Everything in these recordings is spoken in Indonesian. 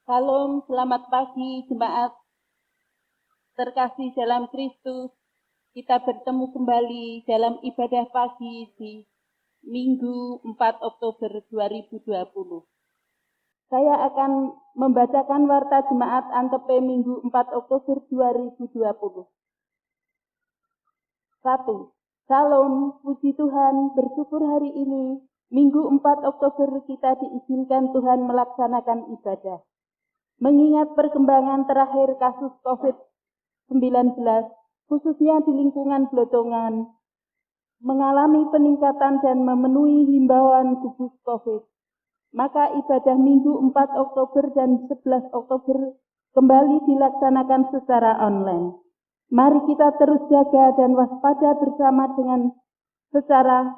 Salam, selamat pagi jemaat terkasih dalam Kristus. Kita bertemu kembali dalam ibadah pagi di Minggu 4 Oktober 2020. Saya akan membacakan warta jemaat Antepe Minggu 4 Oktober 2020. 1. Salam, puji Tuhan, bersyukur hari ini, Minggu 4 Oktober kita diizinkan Tuhan melaksanakan ibadah. Mengingat perkembangan terakhir kasus COVID-19, khususnya di lingkungan Blodongan, mengalami peningkatan dan memenuhi himbauan gugus COVID, maka ibadah Minggu 4 Oktober dan 11 Oktober kembali dilaksanakan secara online. Mari kita terus jaga dan waspada bersama dengan secara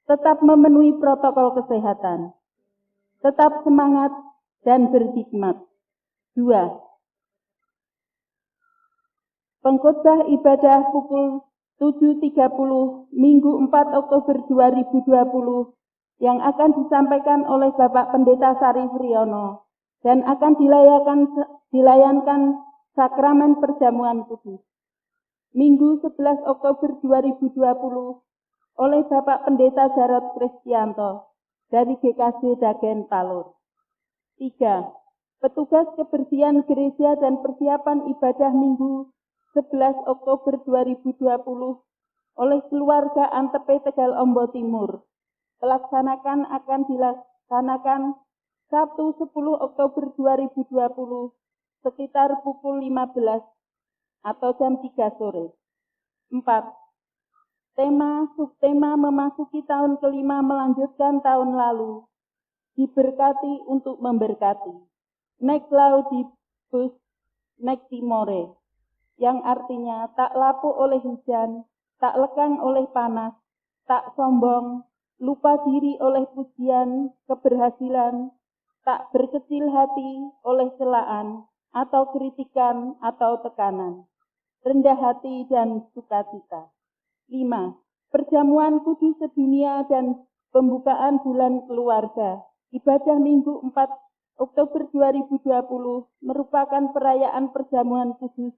tetap memenuhi protokol kesehatan. Tetap semangat dan berhikmat. 2. Pengkhotbah ibadah pukul 7.30 Minggu 4 Oktober 2020 yang akan disampaikan oleh Bapak Pendeta Sarif Riono dan akan dilayankan sakramen perjamuan kudus. Minggu 11 Oktober 2020 oleh Bapak Pendeta Jarod Kristianto dari GKJ Dagen Palur. 3. Petugas kebersihan gereja dan persiapan ibadah Minggu 11 Oktober 2020 oleh keluarga Antepe Tegal Ombo Timur. Akan dilaksanakan Sabtu 10 Oktober 2020 sekitar pukul 15 atau jam 3 sore. 4. Subtema memasuki tahun kelima melanjutkan tahun lalu. Diberkati untuk memberkati. Nec laudibus, nec timore, yang artinya tak lapuk oleh hujan, tak lekang oleh panas, tak sombong, lupa diri oleh pujian, keberhasilan, tak berkecil hati oleh celaan, atau kritikan, atau tekanan, rendah hati dan sukacita. 5. Perjamuan kudus sedunia dan pembukaan bulan keluarga. Ibadah Minggu 4 Oktober 2020 merupakan perayaan perjamuan kudus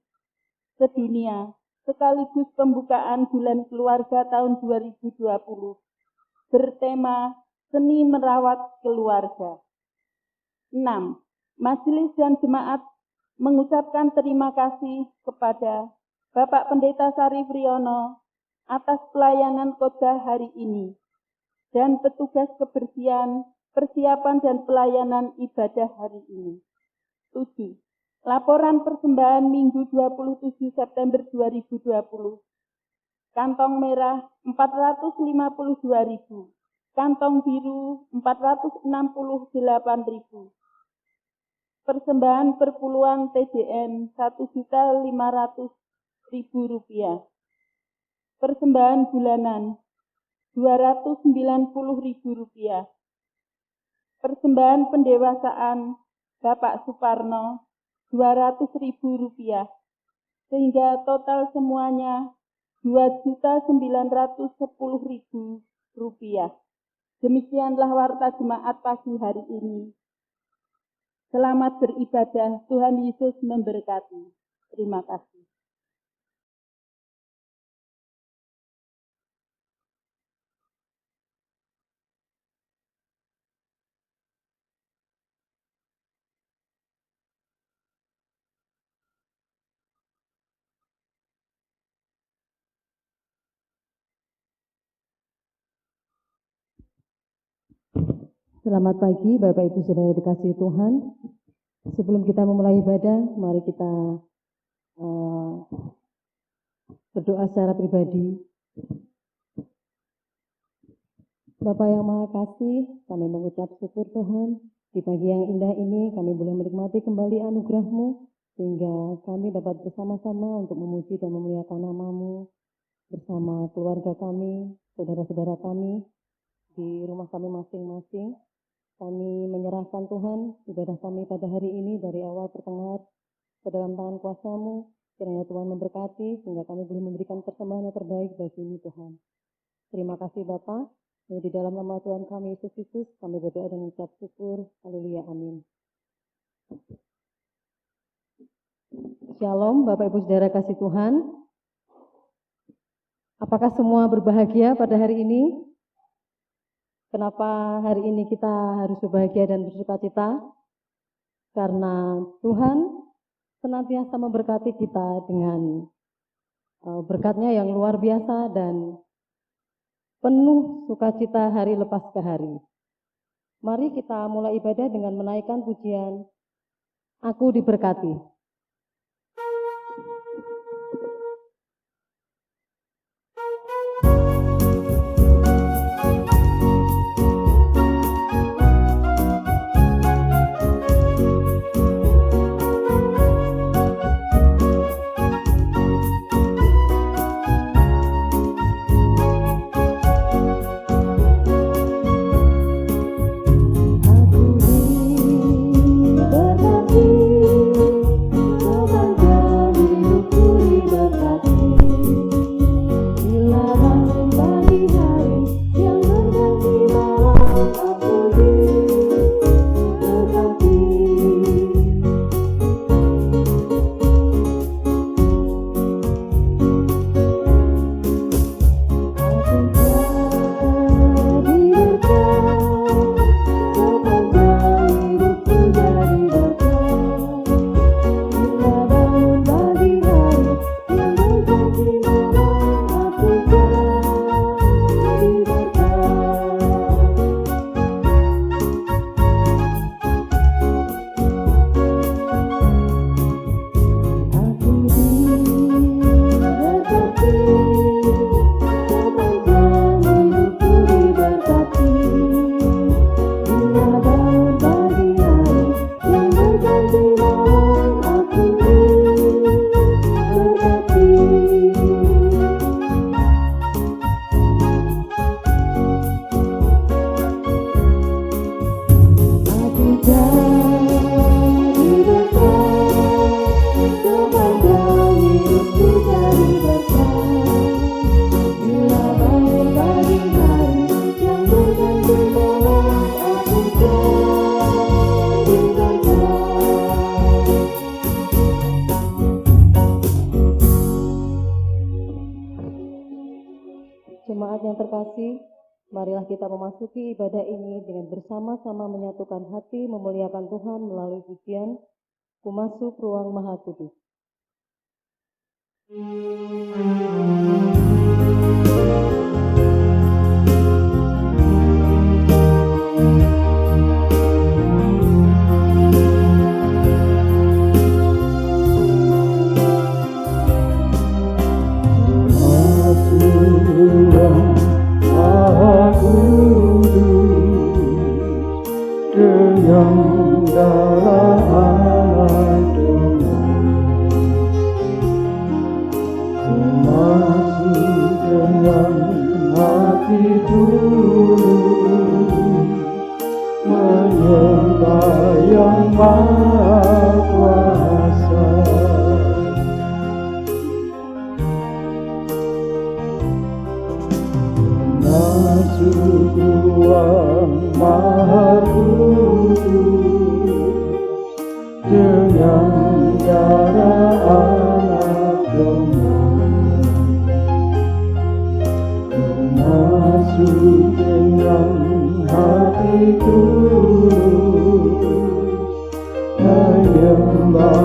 sedunia sekaligus pembukaan bulan keluarga tahun 2020 bertema Seni Merawat Keluarga. 6. Majelis dan jemaat mengucapkan terima kasih kepada Bapak Pendeta Sarif Riono atas pelayanan khotbah hari ini dan petugas kebersihan, persiapan dan pelayanan ibadah hari ini. 7. Laporan persembahan Minggu 27 September 2020. Kantong merah 452.000, kantong biru 468.000. Persembahan perpuluhan TJM Rp1.500.000. Persembahan bulanan Rp290.000. Persembahan pendewasaan Bapak Suparno Rp200.000, sehingga total semuanya Rp2.910.000. Demikianlah warta jemaat pagi hari ini. Selamat beribadah, Tuhan Yesus memberkati. Terima kasih. Selamat pagi Bapak Ibu Saudara dikasihi Tuhan. Sebelum kita memulai ibadah, mari kita berdoa secara pribadi. Bapak yang Maha Kasih, kami mengucap syukur Tuhan. Di pagi yang indah ini kami boleh menikmati kembali anugerah-Mu, sehingga kami dapat bersama-sama untuk memuji dan memuliakan nama-Mu bersama keluarga kami, saudara-saudara kami, di rumah kami masing-masing. Kami menyerahkan Tuhan ibadah kami pada hari ini dari awal pertengahan ke dalam tangan kuasa-Mu. Kiranya Tuhan memberkati sehingga kami boleh memberikan persembahan yang terbaik bagi-Mu Tuhan. Terima kasih Bapa. Di dalam nama Tuhan kami Yesus Kristus kami berdoa dan mengucap syukur. Haleluya, amin. Shalom, Bapak Ibu Saudara kasih Tuhan. Apakah semua berbahagia pada hari ini? Kenapa hari ini kita harus berbahagia dan bersukacita? Karena Tuhan senantiasa memberkati kita dengan berkat-Nya yang luar biasa dan penuh sukacita hari lepas ke hari. Mari kita mulai ibadah dengan menaikkan pujian Aku Diberkati. Jemaat yang terkasih, marilah kita memasuki ibadah ini dengan bersama-sama menyatukan hati memuliakan Tuhan melalui pujian Ku Masuk Ruang Maha Kudus. Menyembah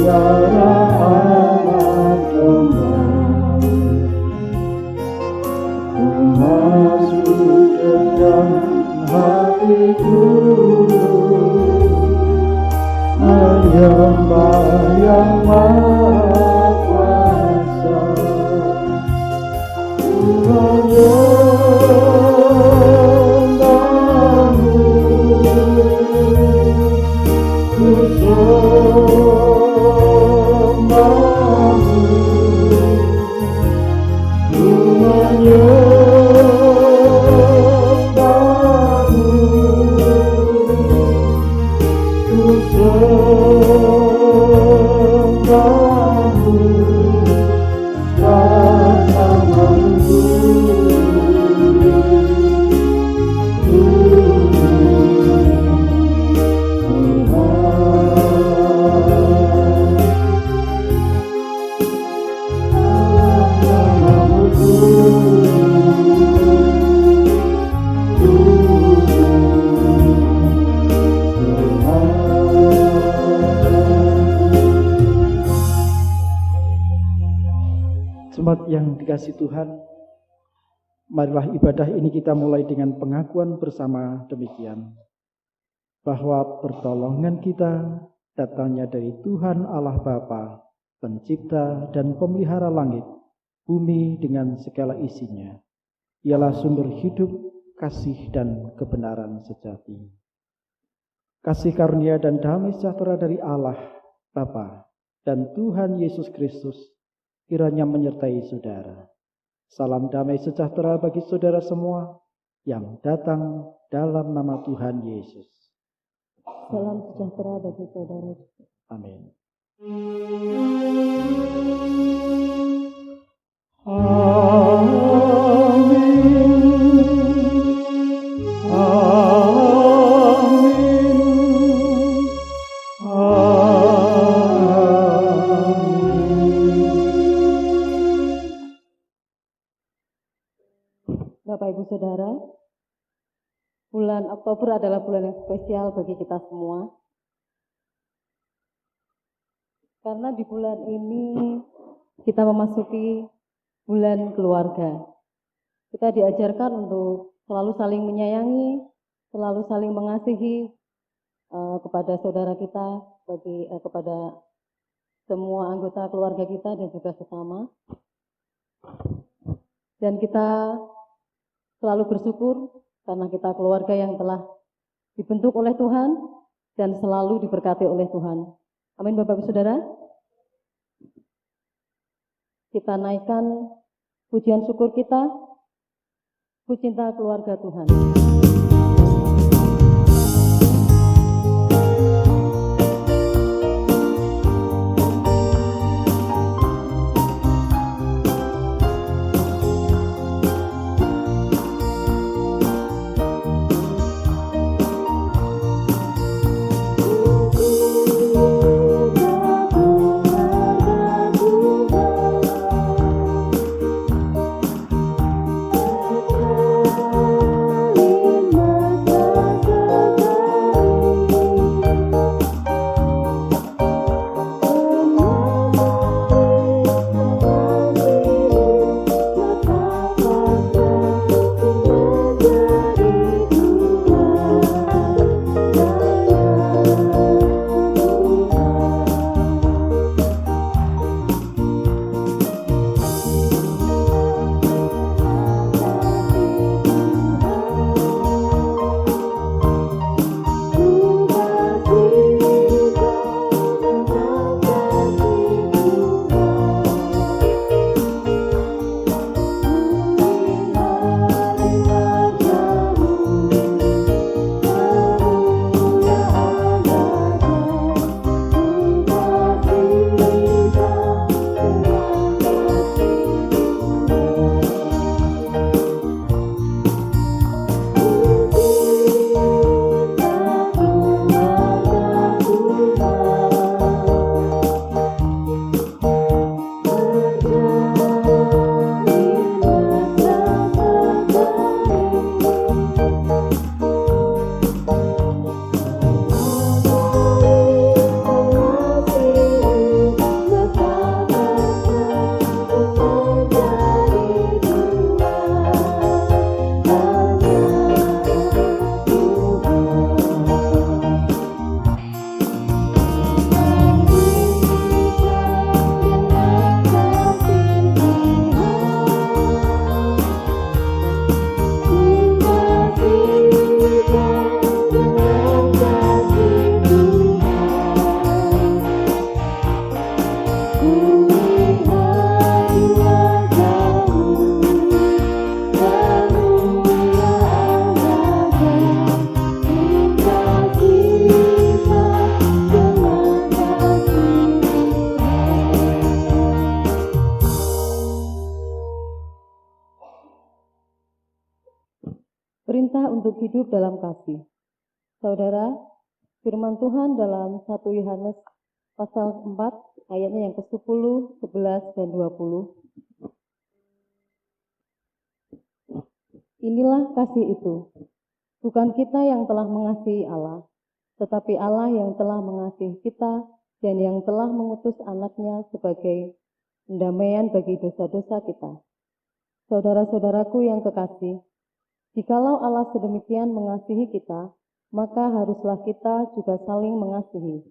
suara anak domba masuk ke dalam hatiku, menyembah yang Maha Kuasa. Jemaat yang dikasihi Tuhan, marilah ibadah ini kita mulai dengan pengakuan bersama demikian, bahwa pertolongan kita datangnya dari Tuhan Allah Bapa, pencipta dan pemelihara langit, bumi dengan segala isinya. Ialah sumber hidup, kasih dan kebenaran sejati. Kasih karunia dan damai sejahtera dari Allah Bapa dan Tuhan Yesus Kristus kiranya menyertai saudara. Salam damai sejahtera bagi saudara semua yang datang dalam nama Tuhan Yesus. Salam sejahtera bagi saudara. Amin. Bapak Ibu Saudara, bulan Oktober adalah bulan yang spesial bagi kita semua. Karena di bulan ini kita memasuki bulan keluarga. Kita diajarkan untuk selalu saling menyayangi, selalu saling mengasihi kepada saudara kita, kepada semua anggota keluarga kita dan juga sesama. Dan kita selalu bersyukur karena kita keluarga yang telah dibentuk oleh Tuhan dan selalu diberkati oleh Tuhan. Amin Bapak Ibu Saudara. Kita naikkan pujian syukur kita, Ku Cinta Keluarga Tuhan. perintah untuk hidup dalam kasih. Saudara, firman Tuhan dalam 1 Yohanes pasal 4 ayatnya yang ke-10, 11, dan 20. Inilah kasih itu, bukan kita yang telah mengasihi Allah, tetapi Allah yang telah mengasihi kita dan yang telah mengutus anaknya sebagai pendamaian bagi dosa-dosa kita. Saudara-saudaraku yang kekasih, jikalau Allah sedemikian mengasihi kita, maka haruslah kita juga saling mengasihi.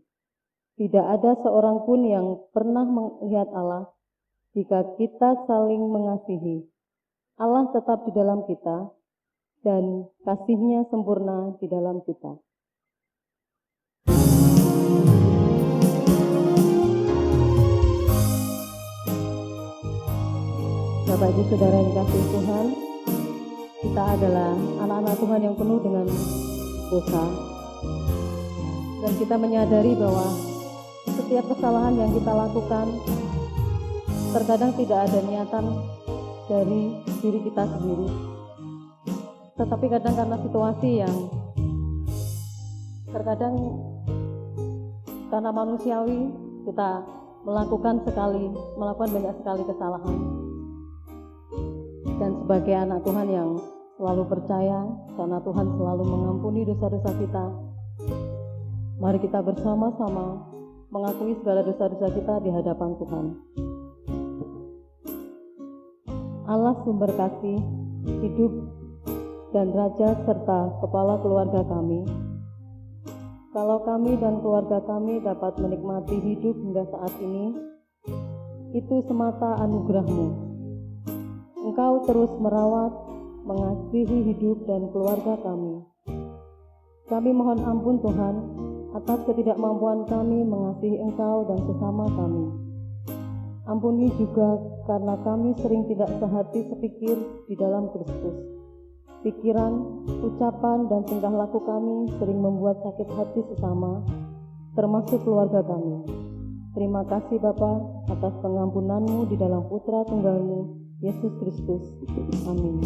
Tidak ada seorang pun yang pernah melihat Allah. Jika kita saling mengasihi, Allah tetap di dalam kita, dan kasih-Nya sempurna di dalam kita. Bapak Ibu Saudara yang dikasihi Tuhan, kita adalah anak-anak Tuhan yang penuh dengan dosa. Dan kita menyadari bahwa setiap kesalahan yang kita lakukan, terkadang tidak ada niatan dari diri kita sendiri. Tetapi kadang karena situasi yang terkadang karena manusiawi, kita melakukan banyak sekali kesalahan. Dan sebagai anak Tuhan yang selalu percaya, karena Tuhan selalu mengampuni dosa-dosa kita, mari kita bersama-sama mengakui segala dosa-dosa kita di hadapan Tuhan. Allah sumber kasih, hidup, dan Raja serta Kepala keluarga kami. Kalau kami dan keluarga kami dapat menikmati hidup hingga saat ini, itu semata anugerah-Mu. Engkau terus merawat, mengasihi hidup dan keluarga kami. Kami mohon ampun Tuhan, atas ketidakmampuan kami mengasihi Engkau dan sesama kami. Ampuni juga karena kami sering tidak sehati sepikir di dalam Kristus. Pikiran, ucapan, dan tingkah laku kami sering membuat sakit hati sesama, termasuk keluarga kami. Terima kasih Bapa atas pengampunan-Mu di dalam Putra Tunggal-Mu, Yesus Kristus. Amin.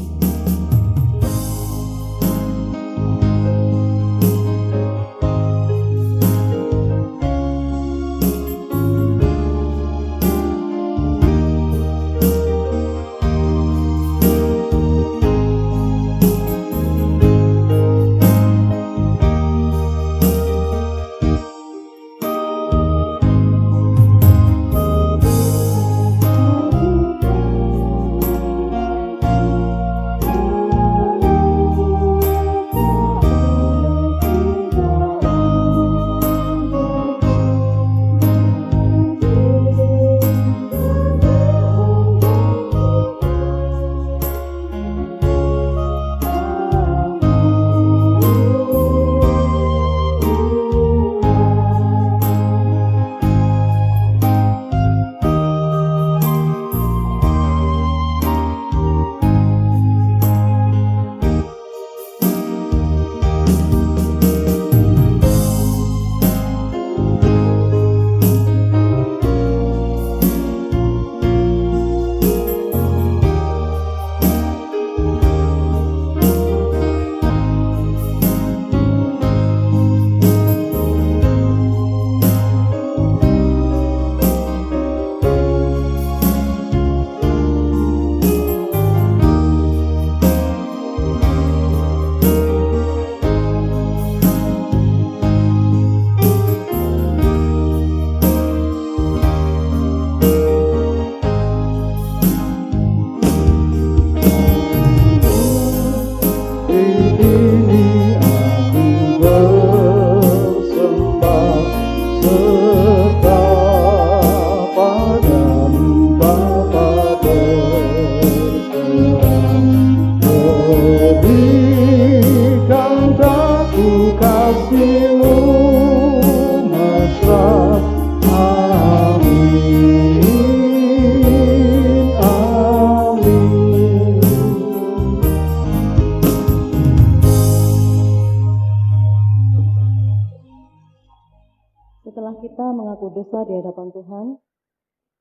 Setelah kita mengaku dosa di hadapan Tuhan,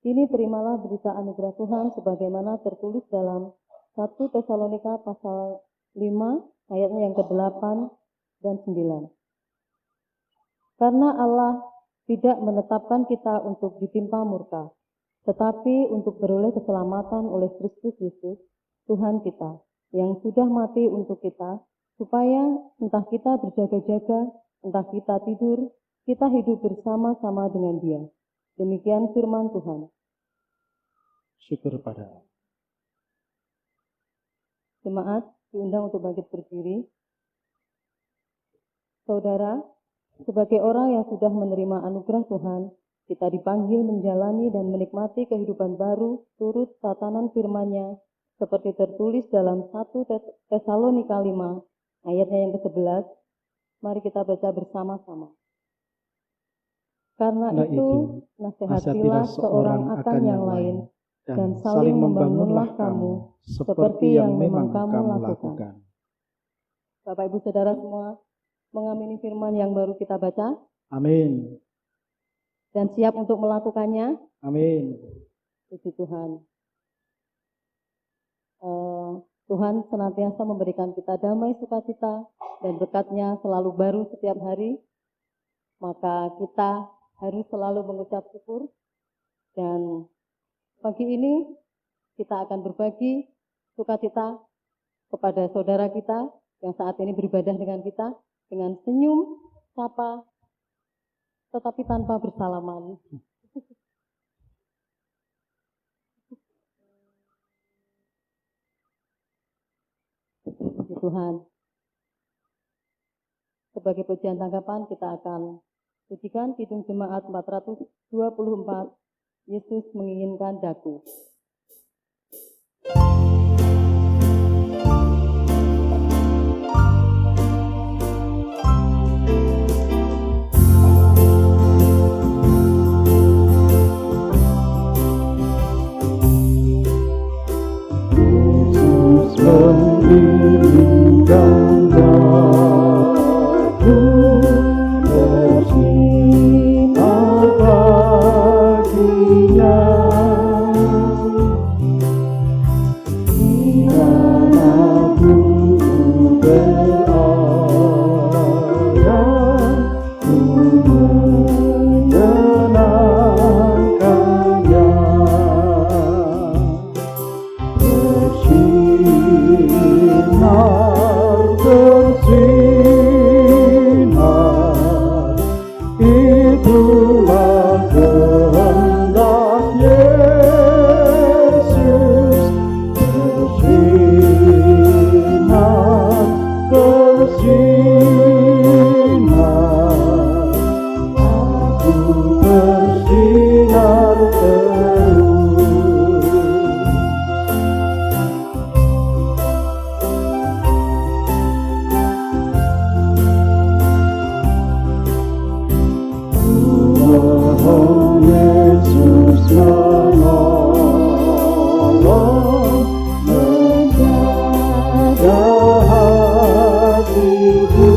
kini terimalah berita anugerah Tuhan sebagaimana tertulis dalam 1 Tesalonika pasal 5 ayatnya yang ke-8 dan 9. Karena Allah tidak menetapkan kita untuk ditimpa murka, tetapi untuk beroleh keselamatan oleh Kristus Yesus, Tuhan kita, yang sudah mati untuk kita, supaya entah kita berjaga-jaga, entah kita tidur, kita hidup bersama-sama dengan Dia. Demikian firman Tuhan. Syukur pada Allah. Jemaat diundang untuk bangkit berdiri. Saudara, sebagai orang yang sudah menerima anugerah Tuhan, kita dipanggil menjalani dan menikmati kehidupan baru turut tatanan firman-Nya seperti tertulis dalam 1 Tesalonika 5 ayatnya yang ke-11. Mari kita baca bersama-sama. Karena itu, nasihatilah seorang akan yang lain, dan saling membangunlah kamu seperti yang memang kamu lakukan. Bapak Ibu Saudara semua, mengamini firman yang baru kita baca. Amin. Dan siap untuk melakukannya. Amin. Puji Tuhan. Tuhan senantiasa memberikan kita damai sukacita dan berkat-Nya selalu baru setiap hari. Maka kita harus selalu mengucap syukur. Dan pagi ini kita akan berbagi sukacita kepada saudara kita yang saat ini beribadah dengan kita dengan senyum, sapa, tetapi tanpa bersalaman. Puji Tuhan. Sebagai pujian tanggapan kita akan pujikan Kidung Jemaat 424, Yesus menginginkan daku. Menginginkan daku bersinar baginya, dimanapun ku berada, ku menyenangkannya. Bersinar, itulah kehendak Yesus. Bersinar, bersinar, aku bersinar terus. Oh Yesus menolong, menjaga hatiku,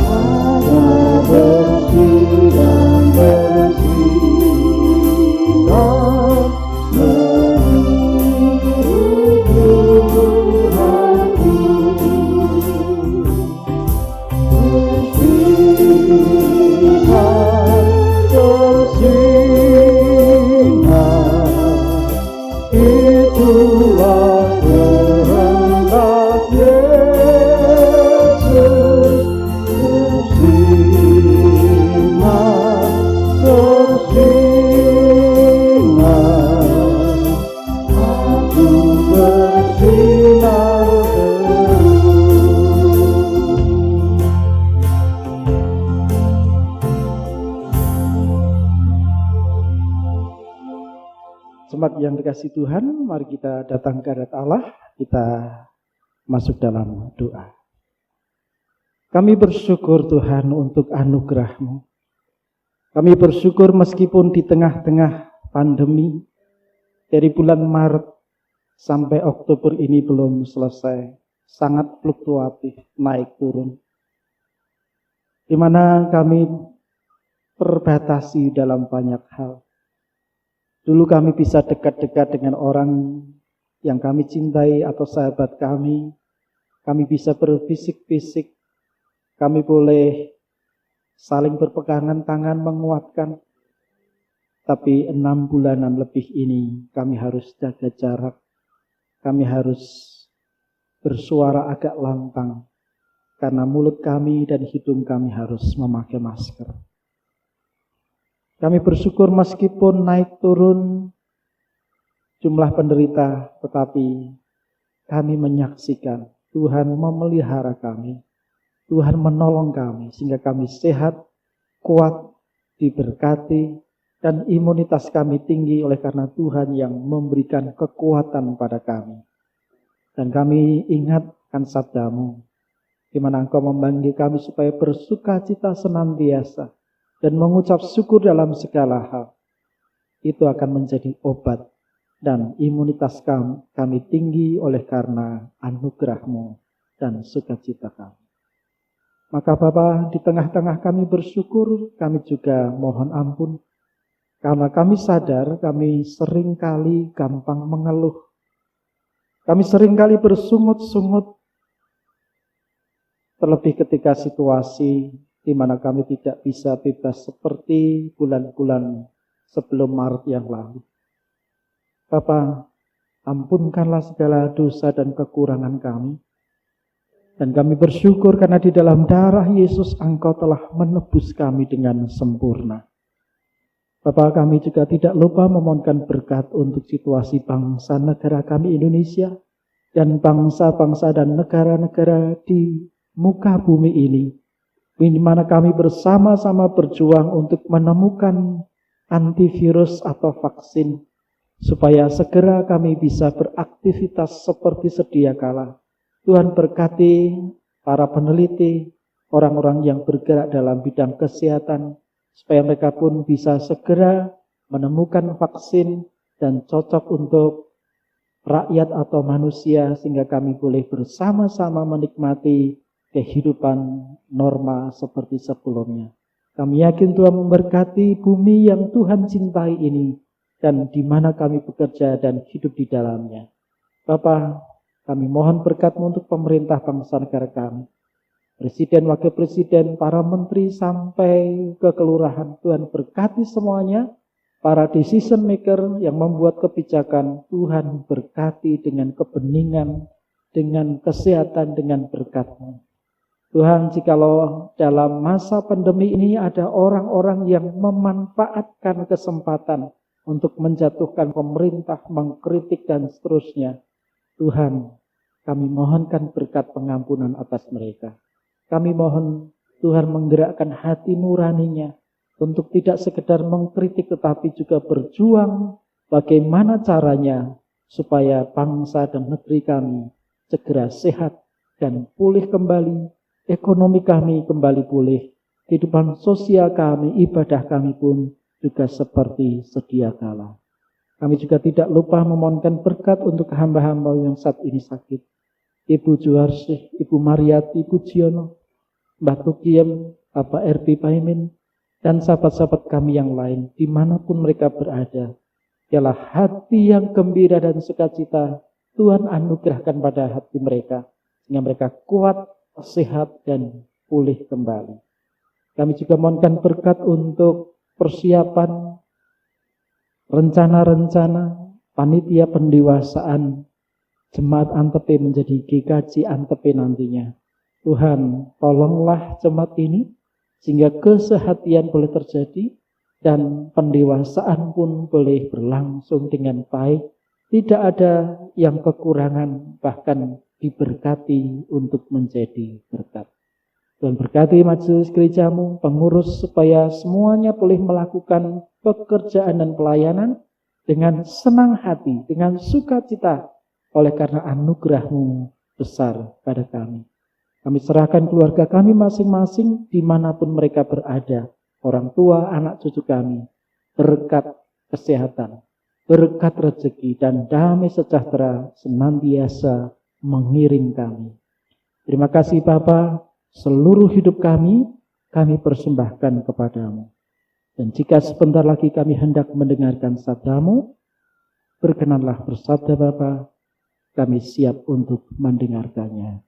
agar bersih dan bersinar, menghibur hati. Bersinar, itulah kehendak Yesus. Bersinar, bersinar, aku bersinar terus. Jemaat yang dikasihi Tuhan, mari kita datang ke hadirat Allah, kita masuk dalam doa. Kami bersyukur Tuhan untuk anugerah-Mu. Kami bersyukur meskipun di tengah-tengah pandemi, dari bulan Maret sampai Oktober ini belum selesai, sangat fluktuatif, naik turun. Di mana kami terbatasi dalam banyak hal. Dulu kami bisa dekat-dekat dengan orang yang kami cintai atau sahabat kami bisa berbisik-bisik, kami boleh saling berpegangan tangan menguatkan. Tapi 6 bulanan lebih ini kami harus jaga jarak, kami harus bersuara agak lantang, karena mulut kami dan hidung kami harus memakai masker. Kami bersyukur meskipun naik turun jumlah penderita, tetapi kami menyaksikan Tuhan memelihara kami, Tuhan menolong kami, sehingga kami sehat, kuat, diberkati, dan imunitas kami tinggi oleh karena Tuhan yang memberikan kekuatan pada kami. Dan kami ingatkan sabdamu, di mana Engkau memanggil kami supaya bersukacita senantiasa dan mengucap syukur dalam segala hal. Itu akan menjadi obat dan imunitas kami tinggi oleh karena anugerah-Mu dan sukacita kami. Maka Bapa, di tengah-tengah kami bersyukur, kami juga mohon ampun, karena kami sadar kami seringkali gampang mengeluh. Kami seringkali bersungut-sungut, terlebih ketika situasi di mana kami tidak bisa bebas seperti bulan-bulan sebelum Maret yang lalu. Bapa, ampunkanlah segala dosa dan kekurangan kami. Dan kami bersyukur karena di dalam darah Yesus Engkau telah menebus kami dengan sempurna. Bapa, kami juga tidak lupa memohonkan berkat untuk situasi bangsa negara kami Indonesia dan bangsa-bangsa dan negara-negara di muka bumi ini, di mana kami bersama-sama berjuang untuk menemukan antivirus atau vaksin, supaya segera kami bisa beraktivitas seperti sedia kala. Tuhan berkati para peneliti, orang-orang yang bergerak dalam bidang kesehatan, supaya mereka pun bisa segera menemukan vaksin dan cocok untuk rakyat atau manusia, sehingga kami boleh bersama-sama menikmati kehidupan normal seperti sebelumnya. Kami yakin Tuhan memberkati bumi yang Tuhan cintai ini, dan di mana kami bekerja dan hidup di dalamnya. Bapa, kami mohon berkat-Mu untuk pemerintah bangsa negara kami. Presiden, wakil presiden, para menteri sampai ke kelurahan, Tuhan berkati semuanya. Para decision maker yang membuat kebijakan, Tuhan berkati dengan kebeningan, dengan kesehatan, dengan berkat-Mu. Tuhan, jikalau dalam masa pandemi ini ada orang-orang yang memanfaatkan kesempatan untuk menjatuhkan pemerintah, mengkritik dan seterusnya, Tuhan, kami mohonkan berkat pengampunan atas mereka. Kami mohon Tuhan menggerakkan hati nuraninya untuk tidak sekedar mengkritik tetapi juga berjuang bagaimana caranya supaya bangsa dan negeri kami segera sehat dan pulih kembali, ekonomi kami kembali pulih, kehidupan sosial kami, ibadah kami pun juga seperti sedia kala. Kami juga tidak lupa memohonkan berkat untuk hamba-hamba yang saat ini sakit. Ibu Juarsih, Ibu Mariati, Ibu Jiono, Mbah Tukiem, Bapak RP Paimin, dan sahabat-sahabat kami yang lain, dimanapun mereka berada. Ialah hati yang gembira dan sukacita Tuhan anugerahkan pada hati mereka, sehingga mereka kuat, sehat, dan pulih kembali. Kami juga mohonkan berkat untuk persiapan rencana-rencana panitia pendewasaan Jemaat Antep menjadi GKJ Antep nantinya. Tuhan, tolonglah jemaat ini sehingga kesehatian boleh terjadi dan pendewasaan pun boleh berlangsung dengan baik. Tidak ada yang kekurangan, bahkan diberkati untuk menjadi berkat. Tuhan berkati majelis gerejamu, pengurus, supaya semuanya boleh melakukan pekerjaan dan pelayanan dengan senang hati, dengan sukacita, oleh karena anugerah-Mu besar pada kami. Kami serahkan keluarga kami masing-masing dimanapun mereka berada. Orang tua, anak cucu kami. Berkat kesehatan, berkat rezeki, dan damai sejahtera senantiasa mengiring kami. Terima kasih Bapa, seluruh hidup kami persembahkan kepadamu. Dan jika sebentar lagi kami hendak mendengarkan sabdamu, berkenanlah bersabda Bapa, kami siap untuk mendengarkannya.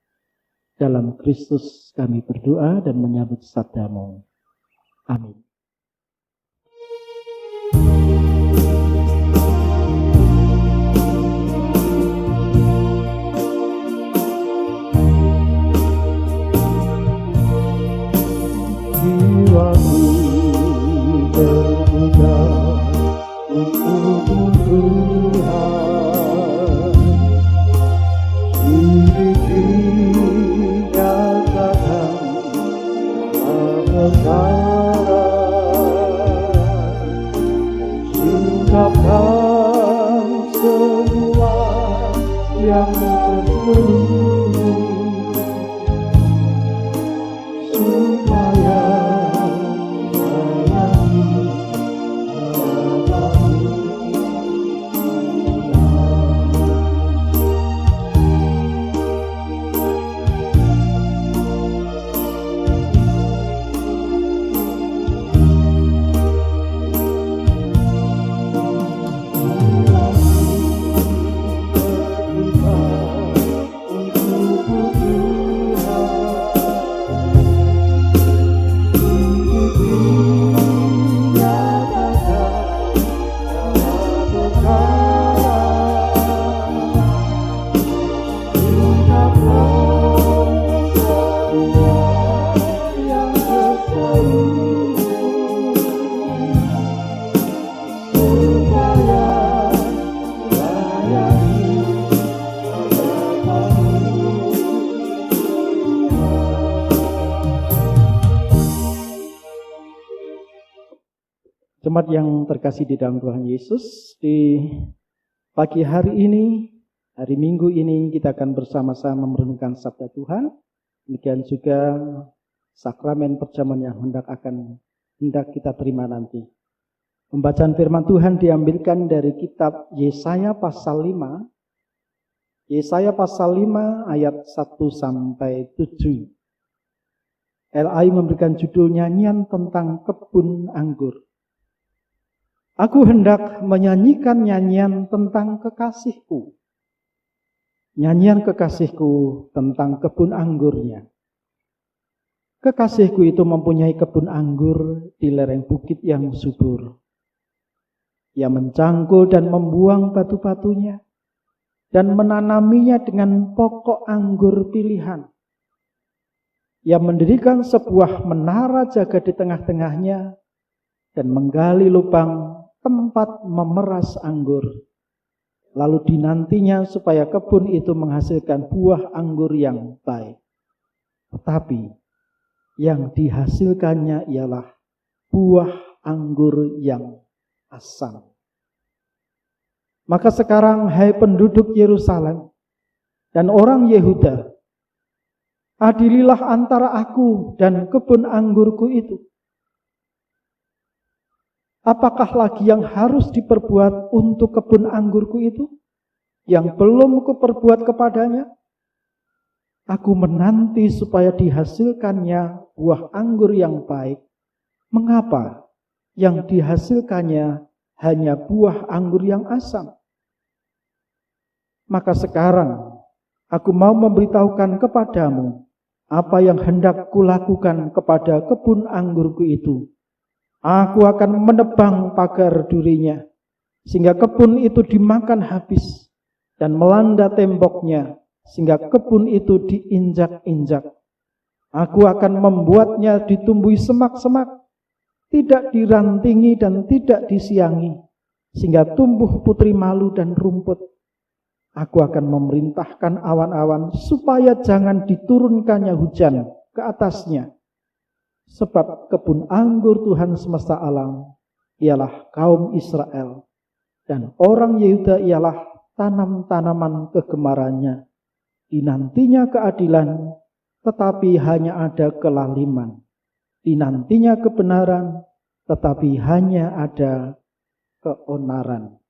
Dalam Kristus kami berdoa dan menyambut sabda-Mu. Amin. Jiwaku terbuka untuk Tuhan, sedikit nyatakan perkara, ungkapkan semua yang tersembunyi, supaya Jemaat yang terkasih di dalam Tuhan Yesus, di pagi hari ini, hari Minggu ini kita akan bersama-sama merenungkan sabda Tuhan. Demikian juga sakramen perjamuan yang hendak kita terima nanti. Pembacaan firman Tuhan diambilkan dari kitab Yesaya pasal 5. Yesaya pasal 5 ayat 1 sampai 7. LAI memberikan judul nyanyian tentang kebun anggur. Aku hendak menyanyikan nyanyian tentang kekasihku. Nyanyian kekasihku tentang kebun anggurnya. Kekasihku itu mempunyai kebun anggur di lereng bukit yang subur. Ia mencangkul dan membuang batu-batunya dan menanaminya dengan pokok anggur pilihan. Ia mendirikan sebuah menara jaga di tengah-tengahnya dan menggali lubang tempat memeras anggur. Lalu dinantinya supaya kebun itu menghasilkan buah anggur yang baik. Tetapi yang dihasilkannya ialah buah anggur yang asam. Maka sekarang, hai penduduk Yerusalem dan orang Yehuda, adililah antara aku dan kebun anggurku itu. Apakah lagi yang harus diperbuat untuk kebun anggurku itu, yang belum kuperbuat kepadanya? Aku menanti supaya dihasilkannya buah anggur yang baik. Mengapa yang dihasilkannya hanya buah anggur yang asam? Maka sekarang aku mau memberitahukan kepadamu apa yang hendak kulakukan kepada kebun anggurku itu. Aku akan menebang pagar durinya, sehingga kebun itu dimakan habis, dan melanda temboknya, sehingga kebun itu diinjak-injak. Aku akan membuatnya ditumbuhi semak-semak, tidak dirantingi dan tidak disiangi, sehingga tumbuh putri malu dan rumput. Aku akan memerintahkan awan-awan supaya jangan diturunkannya hujan ke atasnya. Sebab kebun anggur Tuhan semesta alam ialah kaum Israel, dan orang Yehuda ialah tanam-tanaman kegemarannya. Dinantinya keadilan, tetapi hanya ada kelaliman. Dinantinya kebenaran, tetapi hanya ada keonaran.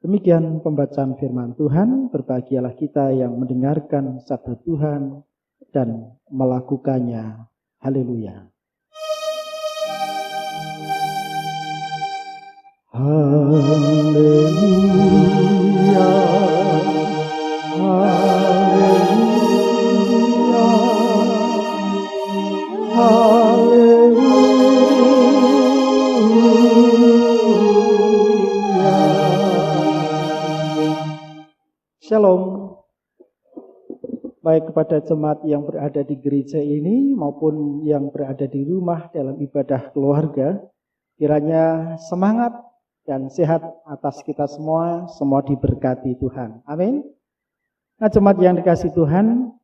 Demikian pembacaan firman Tuhan. Berbahagialah kita yang mendengarkan sabda Tuhan dan melakukannya. Haleluya. Haleluya, baik kepada jemaat yang berada di gereja ini maupun yang berada di rumah dalam ibadah keluarga. Kiranya semangat dan sehat atas kita semua diberkati Tuhan. Amin. Nah, jemaat yang dikasihi Tuhan,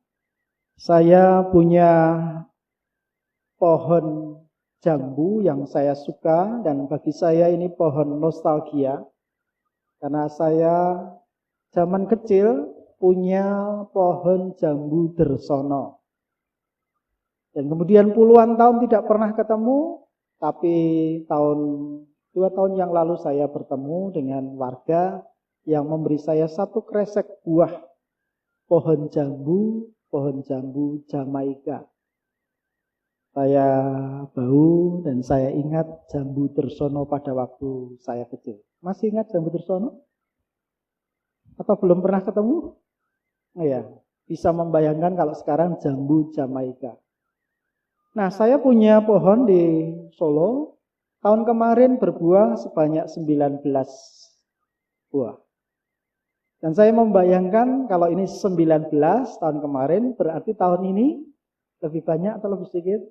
saya punya pohon jambu yang saya suka dan bagi saya ini pohon nostalgia. Karena saya zaman kecil punya pohon jambu Dersono. Dan kemudian puluhan tahun tidak pernah ketemu, tapi 2 tahun yang lalu saya bertemu dengan warga yang memberi saya 1 kresek buah pohon jambu Jamaika. Saya bau dan saya ingat jambu Dersono pada waktu saya kecil. Masih ingat jambu Dersono? Atau belum pernah ketemu? Oh ya, bisa membayangkan kalau sekarang jambu Jamaika. Nah, saya punya pohon di Solo. Tahun kemarin berbuah sebanyak 19 buah. Dan saya membayangkan kalau ini 19 tahun kemarin, berarti tahun ini lebih banyak atau lebih sedikit?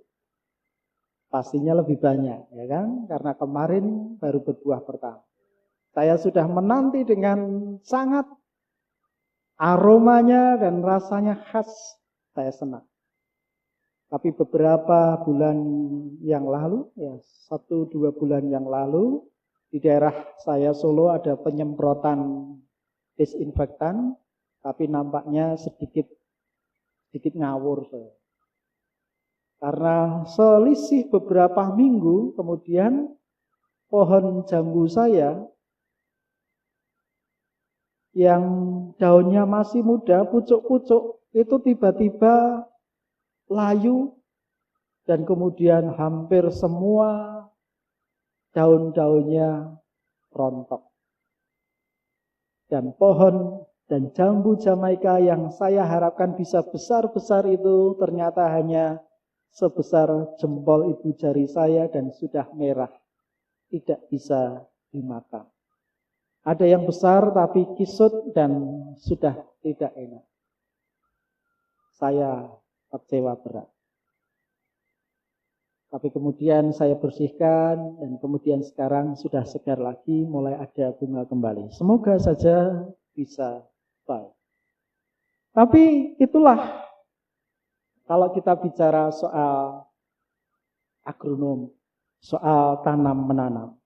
Pastinya lebih banyak, ya kan? Karena kemarin baru berbuah pertama. Saya sudah menanti dengan sangat aromanya dan rasanya khas, saya senang. Tapi beberapa bulan yang lalu, ya 1-2 bulan yang lalu, di daerah saya Solo ada penyemprotan disinfektan, tapi nampaknya sedikit ngawur saya. Karena selisih beberapa minggu kemudian pohon jambu saya yang daunnya masih muda, pucuk-pucuk, itu tiba-tiba layu dan kemudian hampir semua daun-daunnya rontok. Dan pohon dan jambu Jamaika yang saya harapkan bisa besar-besar itu ternyata hanya sebesar jempol ibu jari saya dan sudah merah, tidak bisa dimakan. Ada yang besar tapi kisut dan sudah tidak enak. Saya kecewa berat. Tapi kemudian saya bersihkan dan kemudian sekarang sudah segar lagi, mulai ada bunga kembali. Semoga saja bisa baik. Tapi itulah kalau kita bicara soal agronom, soal tanam-menanam.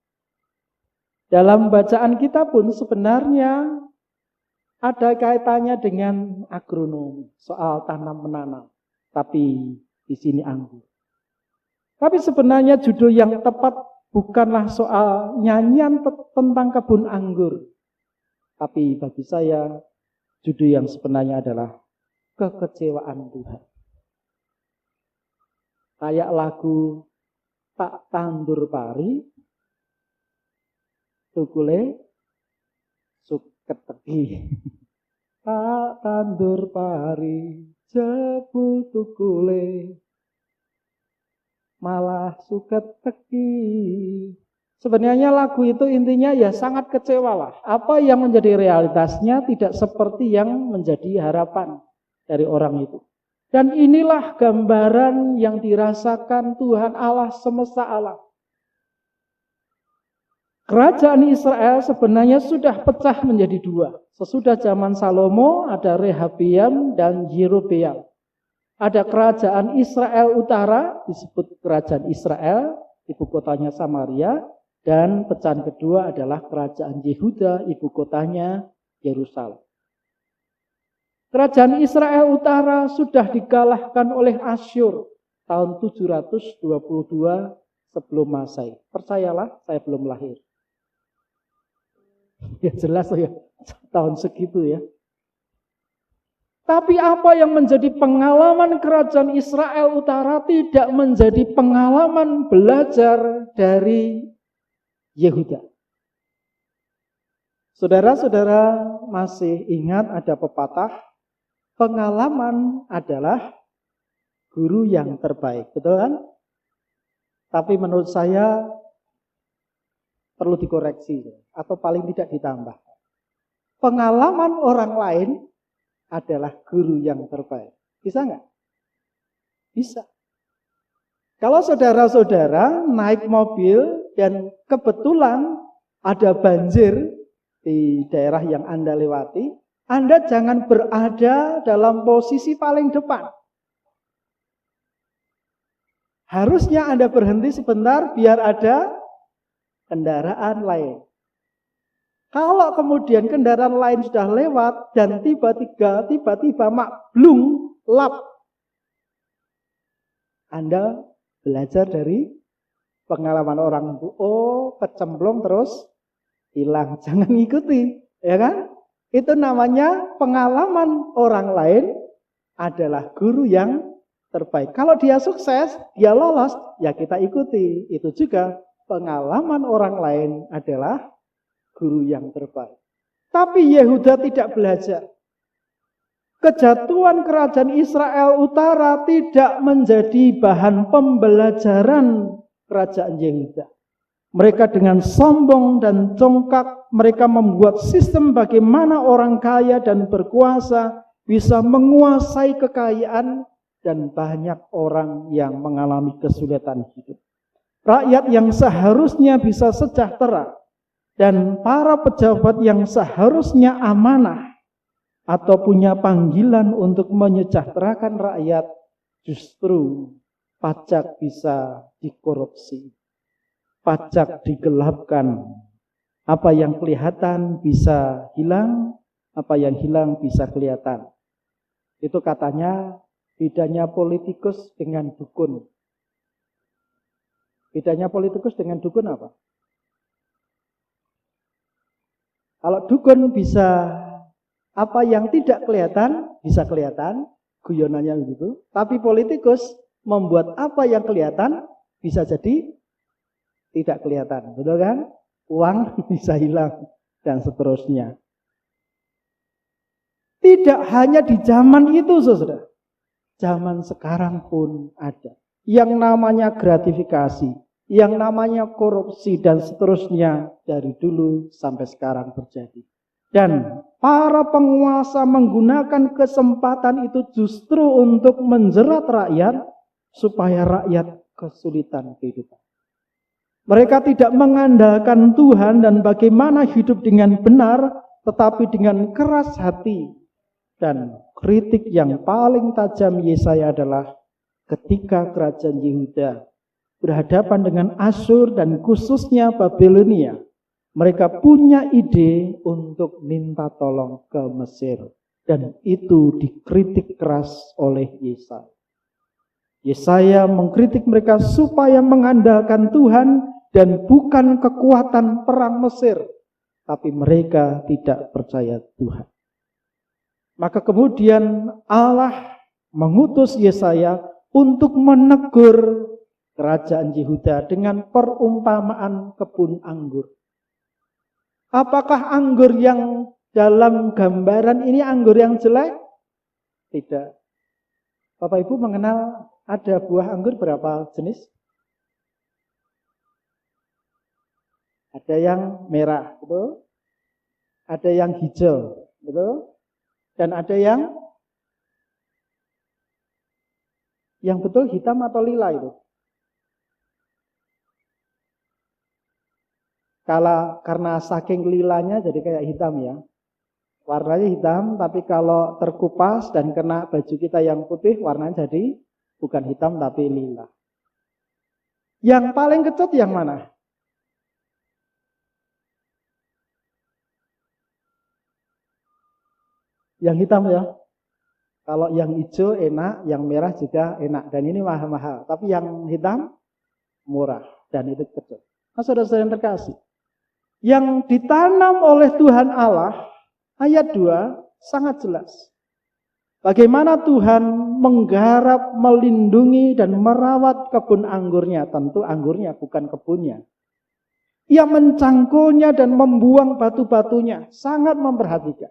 Dalam bacaan kita pun sebenarnya ada kaitannya dengan agronomi, soal tanam-menanam. Tapi di sini anggur. Tapi sebenarnya judul yang tepat bukanlah soal nyanyian tentang kebun anggur. Tapi bagi saya judul yang sebenarnya adalah kekecewaan Tuhan. Kayak lagu tak tandur pari, tukule suket teki. Tak tandur pari, jebu tukule, malah suket teki. Sebenarnya lagu itu intinya ya sangat kecewa lah. Apa yang menjadi realitasnya tidak seperti yang menjadi harapan dari orang itu. Dan inilah gambaran yang dirasakan Tuhan Allah semesta alam. Kerajaan Israel sebenarnya sudah pecah menjadi 2. Sesudah zaman Salomo ada Rehabeam dan Yerobeam. Ada kerajaan Israel Utara, disebut kerajaan Israel, ibu kotanya Samaria. Dan pecahan kedua adalah kerajaan Yehuda, ibu kotanya Yerusalem. Kerajaan Israel Utara sudah dikalahkan oleh Asyur tahun 722 sebelum Masehi. Percayalah, saya belum lahir. Ya jelas ya, tahun segitu ya. Tapi apa yang menjadi pengalaman kerajaan Israel Utara tidak menjadi pengalaman belajar dari Yehuda. Saudara-saudara masih ingat ada pepatah, pengalaman adalah guru yang terbaik, betul kan? Tapi menurut saya perlu dikoreksi atau paling tidak ditambah. Pengalaman orang lain adalah guru yang terbaik. Bisa nggak? Bisa. Kalau saudara-saudara naik mobil dan kebetulan ada banjir di daerah yang Anda lewati, Anda jangan berada dalam posisi paling depan. Harusnya Anda berhenti sebentar biar ada kendaraan lain. Kalau kemudian kendaraan lain sudah lewat dan tiba-tiba maklung lap, Anda belajar dari pengalaman orang itu. Oh, kecemplung terus hilang. Jangan ngikuti, ya kan? Itu namanya pengalaman orang lain adalah guru yang terbaik. Kalau dia sukses, dia lolos, ya kita ikuti. Itu juga pengalaman orang lain adalah guru yang terbaik. Tapi Yehuda tidak belajar. Kejatuhan kerajaan Israel Utara tidak menjadi bahan pembelajaran kerajaan Yehuda. Mereka dengan sombong dan congkak, mereka membuat sistem bagaimana orang kaya dan berkuasa bisa menguasai kekayaan dan banyak orang yang mengalami kesulitan hidup. Rakyat yang seharusnya bisa sejahtera dan para pejabat yang seharusnya amanah atau punya panggilan untuk menyejahterakan rakyat, justru pajak bisa dikorupsi, pajak digelapkan. Apa yang kelihatan bisa hilang, apa yang hilang bisa kelihatan. Itu katanya bedanya politikus dengan dukun. Bedanya politikus dengan dukun apa? Kalau dukun bisa apa yang tidak kelihatan bisa kelihatan, guyonannya begitu. Tapi politikus membuat apa yang kelihatan bisa jadi tidak kelihatan, betul kan? Uang bisa hilang dan seterusnya. Tidak hanya di zaman itu, saudara. Zaman sekarang pun ada. Yang namanya gratifikasi, yang namanya korupsi dan seterusnya dari dulu sampai sekarang terjadi. Dan para penguasa menggunakan kesempatan itu justru untuk menjerat rakyat supaya rakyat kesulitan kehidupan. Mereka tidak mengandalkan Tuhan dan bagaimana hidup dengan benar, tetapi dengan keras hati. Dan kritik yang paling tajam Yesaya adalah ketika kerajaan Yehuda berhadapan dengan Asyur dan khususnya Babilonia. Mereka punya ide untuk minta tolong ke Mesir. Dan itu dikritik keras oleh Yesaya. Yesaya mengkritik mereka supaya mengandalkan Tuhan dan bukan kekuatan perang Mesir. Tapi mereka tidak percaya Tuhan. Maka kemudian Allah mengutus Yesaya untuk menegur kerajaan Yehuda dengan perumpamaan kebun anggur. Apakah anggur yang dalam gambaran ini anggur yang jelek? Tidak. Bapak Ibu mengenal ada buah anggur berapa jenis? Ada yang merah, betul? Ada yang hijau, betul? Dan ada yang betul hitam atau lila itu? Karena saking lilanya jadi kayak hitam ya. Warnanya hitam, tapi kalau terkupas dan kena baju kita yang putih, warnanya jadi bukan hitam tapi lila. Yang paling kecut yang mana? Yang hitam ya. Kalau yang hijau enak, yang merah juga enak. Dan ini mahal-mahal. Tapi yang hitam murah dan itu kecut. Nah, saudara-saudara yang terkasih, yang ditanam oleh Tuhan Allah, ayat 2 sangat jelas. Bagaimana Tuhan menggarap, melindungi dan merawat kebun anggurnya. Tentu anggurnya bukan kebunnya. Ia mencangkulnya dan membuang batu-batunya. Sangat memperhatikan.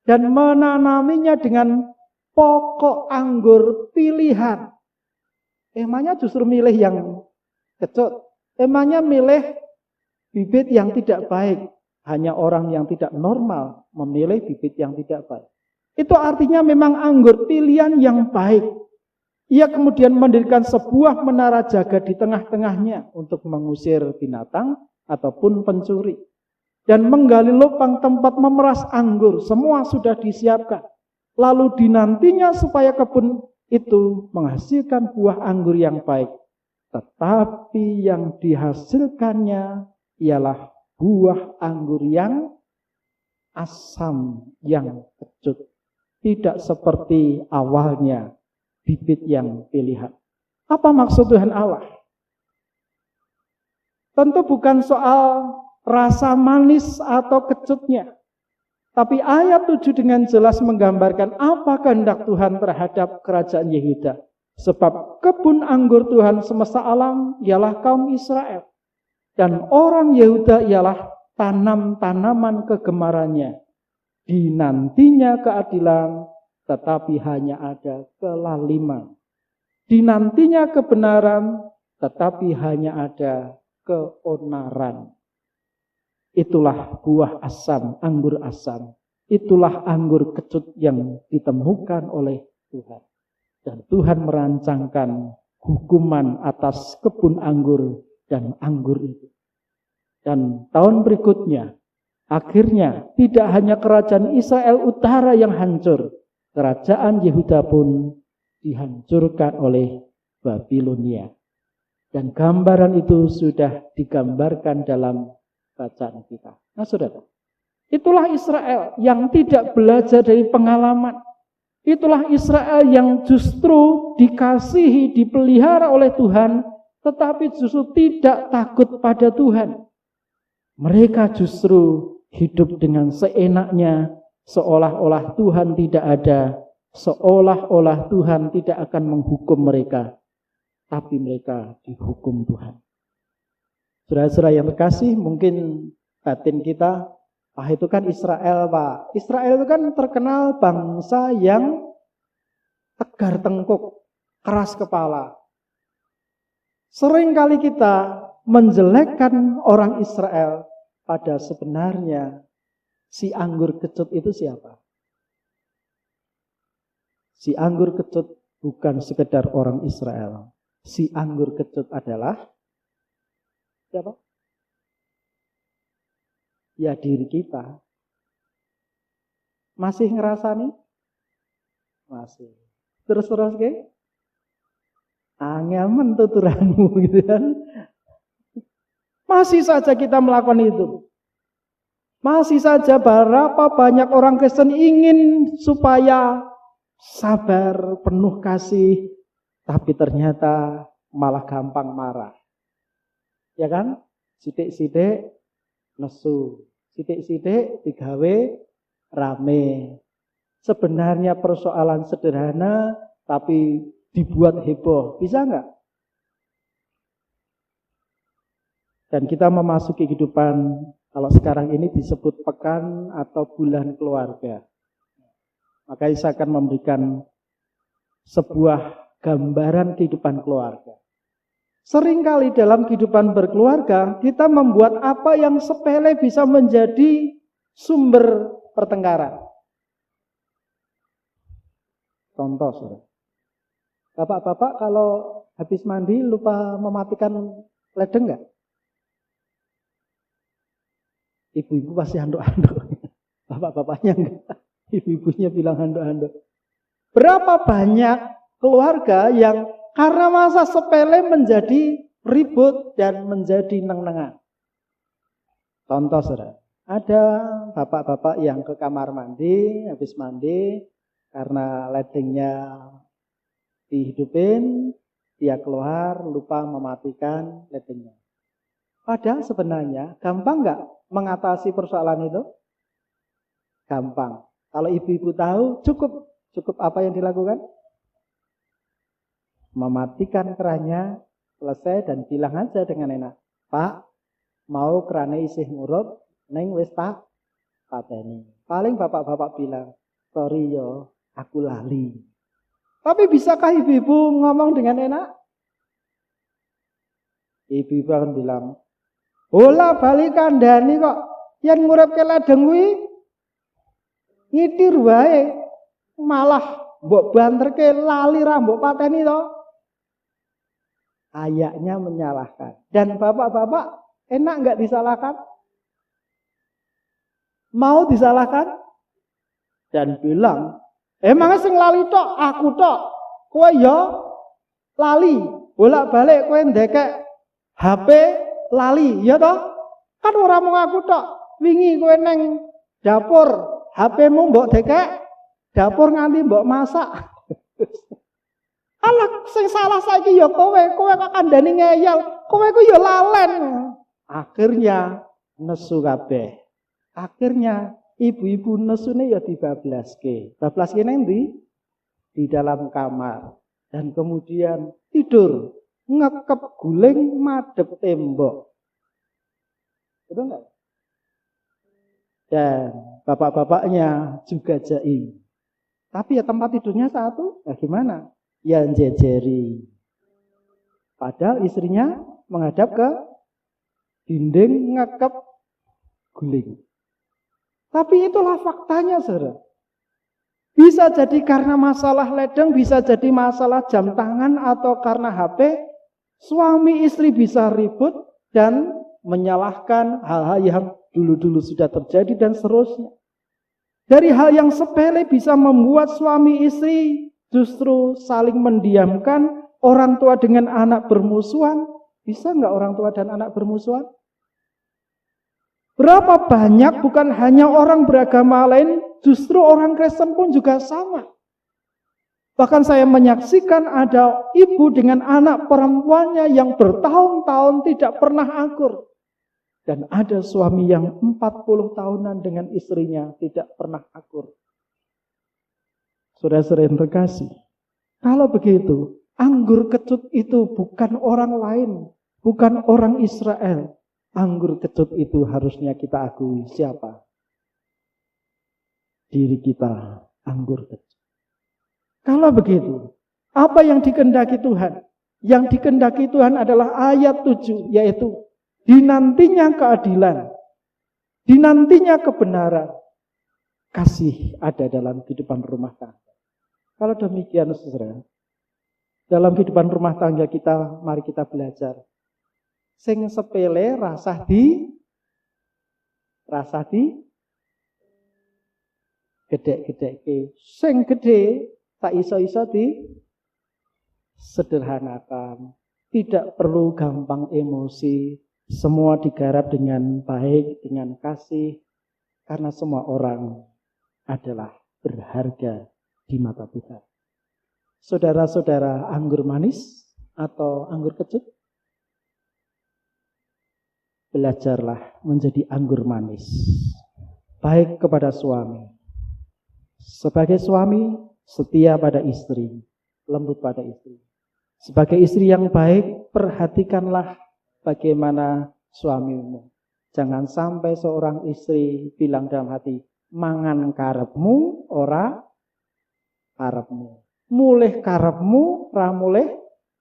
Dan menanaminya dengan pokok anggur pilihan. Emangnya justru milih yang kecut. Emangnya milih bibit yang tidak baik. Hanya orang yang tidak normal memilih bibit yang tidak baik. Itu artinya memang anggur pilihan yang baik. Ia kemudian mendirikan sebuah menara jaga di tengah-tengahnya untuk mengusir binatang ataupun pencuri. Dan menggali lubang tempat memeras anggur. Semua sudah disiapkan. Lalu dinantinya supaya kebun itu menghasilkan buah anggur yang baik. Tetapi yang dihasilkannya ialah buah anggur yang asam, yang kecut. Tidak seperti awalnya bibit yang pilihan. Apa maksud Tuhan Allah? Tentu bukan soal rasa manis atau kecutnya. Tapi ayat 7 dengan jelas menggambarkan apa kehendak Tuhan terhadap kerajaan Yehuda. Sebab kebun anggur Tuhan semesta alam ialah kaum Israel. Dan orang Yehuda ialah tanam-tanaman kegemarannya. Dinantinya keadilan, tetapi hanya ada kelaliman. Dinantinya kebenaran, tetapi hanya ada keonaran. Itulah buah asam, anggur asam. Itulah anggur kecut yang ditemukan oleh Tuhan. Dan Tuhan merancangkan hukuman atas kebun anggur dan anggur itu. Dan tahun berikutnya, akhirnya tidak hanya kerajaan Israel utara yang hancur, kerajaan Yehuda pun dihancurkan oleh Babilonia. Dan gambaran itu sudah digambarkan dalam bacaan kita. Nah saudara, itulah Israel yang tidak belajar dari pengalaman. Itulah Israel yang justru dikasihi, dipelihara oleh Tuhan, tetapi justru tidak takut pada Tuhan. Mereka justru hidup dengan seenaknya, seolah-olah Tuhan tidak ada, seolah-olah Tuhan tidak akan menghukum mereka, tapi mereka dihukum Tuhan. Saudara-saudara yang terkasih, mungkin batin kita, itu kan Israel, Pak. Israel itu kan terkenal bangsa yang tegar tengkuk, keras kepala. Seringkali kita menjelekkan orang Israel, pada sebenarnya si anggur kecut itu siapa? Si anggur kecut bukan sekedar orang Israel. Si anggur kecut adalah siapa? Ya diri kita. Masih ngerasani? Masih. Terus-terus ke? Angel tuturanmu gitu kan. Masih saja kita melakukan itu. Masih saja berapa banyak orang Kristen ingin supaya sabar, penuh kasih, tapi ternyata malah gampang marah. Ya kan? Sidik-sidik nesu, sidik-sidik digawe rame. Sebenarnya persoalan sederhana tapi dibuat heboh. Bisa enggak? Dan kita memasuki kehidupan, kalau sekarang ini disebut pekan atau bulan keluarga. Maka saya akan memberikan sebuah gambaran kehidupan keluarga. Seringkali dalam kehidupan berkeluarga, kita membuat apa yang sepele bisa menjadi sumber pertengkaran. Contoh, saudara. Bapak-bapak kalau habis mandi lupa mematikan ledeng enggak? Ibu-ibu pasti handuk-handuk. Bapak-bapaknya enggak. Ibu-ibunya bilang handuk-handuk. Berapa banyak keluarga yang karena masa sepele menjadi ribut dan menjadi neng-nengan. Contoh saudara, ada bapak-bapak yang ke kamar mandi, habis mandi, karena ledengnya dihidupin, dia keluar lupa mematikan ledengnya. Padahal sebenarnya gampang nggak mengatasi persoalan itu? Gampang. Kalau ibu-ibu tahu, cukup apa yang dilakukan? Mematikan kerannya, selesai dan bilang aja dengan enak, Pak, mau kerannya isih ngurup, neng wis tak pateni. Paling bapak-bapak bilang, sorry yo, aku lali. Tapi bisakah ibu-ibu ngomong dengan enak? Ibu-ibu akan bilang, bola balik kandhani kok, yang ngurup ke ladeng kuwi ngitir wae. malah mbok banterke lali ra mbok pateni to. Ayahnya menyalahkan. Dan bapak-bapak enak nggak disalahkan? Mau disalahkan? Dan bilang, emangnya sing lali tok, aku tok. Kowe ya lali, bolak-balik kowe ndekek HP lali, ya toh? Kan ora mung aku tok. Wingi kowe neng dapur, HP-mu mbok dekek, dapur nganti mbok masak. Alah sing salah saiki ya kowe kok kandhani ngeyel, kowe ku ya lalen. Akhirnya nesu kabeh. Akhirnya ibu-ibu nesune ya dibablaske. Bablaske nang ndi? Di dalam kamar. Dan kemudian tidur, ngekep guling madhep tembok. Betul enggak? Dan bapak-bapaknya juga jaim. Tapi ya tempat tidurnya satu, nah gimana? Ya jejeri. Padahal istrinya menghadap ke dinding ngekep guling. Tapi itulah faktanya, saudara. Bisa jadi karena masalah ledeng, bisa jadi masalah jam tangan atau karena HP, suami istri bisa ribut dan menyalahkan hal-hal yang dulu-dulu sudah terjadi dan seterusnya. Dari hal yang sepele bisa membuat suami istri justru saling mendiamkan, orang tua dengan anak bermusuhan. Bisa nggak orang tua dan anak bermusuhan? Berapa banyak bukan hanya orang beragama lain, justru orang Kristen pun juga sama. Bahkan saya menyaksikan ada ibu dengan anak perempuannya yang bertahun-tahun tidak pernah akur. Dan ada suami yang 40 tahunan dengan istrinya tidak pernah akur. Saudara-saudara yang terkasih, kalau begitu, anggur kecut itu bukan orang lain, bukan orang Israel. Anggur kecut itu harusnya kita akui siapa? Diri kita, anggur kecut. Kalau begitu, apa yang dikehendaki Tuhan? Yang dikehendaki Tuhan adalah ayat 7, yaitu dinantinya keadilan, dinantinya kebenaran, kasih ada dalam kehidupan rumah tangga. Kalau demikian, saudara, dalam kehidupan rumah tangga kita, mari kita belajar. Sing sepele rasah di gede-gede. Sing gede tak iso-iso di sederhanakan. Tidak perlu gampang emosi. Semua digarap dengan baik, dengan kasih. Karena semua orang adalah berharga di mata Tuhan. Saudara-saudara, anggur manis atau anggur kecut? Belajarlah menjadi anggur manis. Baik kepada suami. Sebagai suami, setia pada istri. Lembut pada istri. Sebagai istri yang baik, perhatikanlah bagaimana suamimu. Jangan sampai seorang istri bilang dalam hati, mangan karepmu, ora karepmu. Mulih karepmu, ra mulih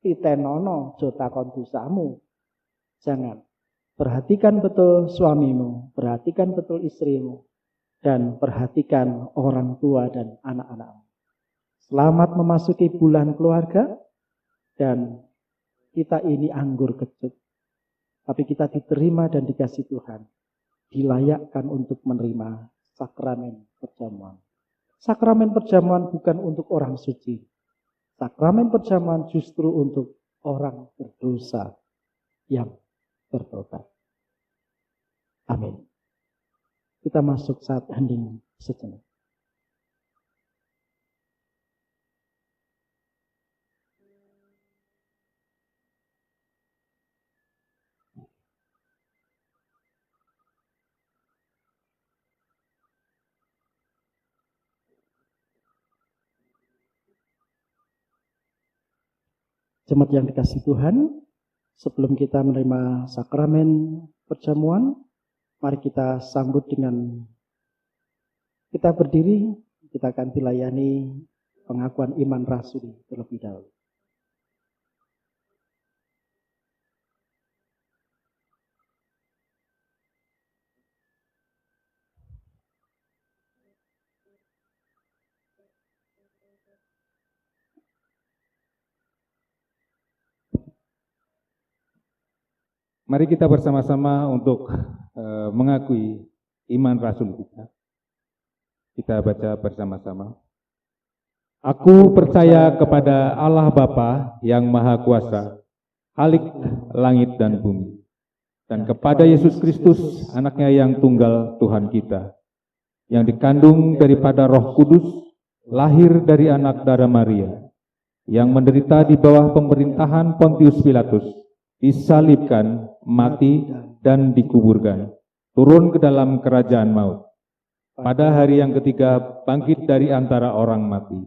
titenono, jota kondusamu. Jangan. Perhatikan betul suamimu, perhatikan betul istrimu, dan perhatikan orang tua dan anak-anakmu. Selamat memasuki bulan keluarga, dan kita ini anggur kecut. Tapi kita diterima dan dikasih Tuhan, dilayakkan untuk menerima sakramen perjamuan. Sakramen perjamuan bukan untuk orang suci. Sakramen perjamuan justru untuk orang berdosa yang bertobat. Amin. Kita masuk saat hening sejenak. Jemaat yang dikasih Tuhan, sebelum kita menerima sakramen perjamuan, mari kita sambut dengan kita berdiri, kita akan dilayani pengakuan iman rasuli terlebih dahulu. Mari kita bersama-sama untuk mengakui iman Rasul kita. Kita baca bersama-sama. Aku percaya kepada Allah Bapa yang Maha Kuasa, Khalik langit dan bumi, dan kepada Yesus Kristus, anaknya yang tunggal Tuhan kita, yang dikandung daripada Roh Kudus, lahir dari anak darah Maria, yang menderita di bawah pemerintahan Pontius Pilatus, disalibkan, mati, dan dikuburkan, turun ke dalam kerajaan maut. Pada hari yang ketiga bangkit dari antara orang mati,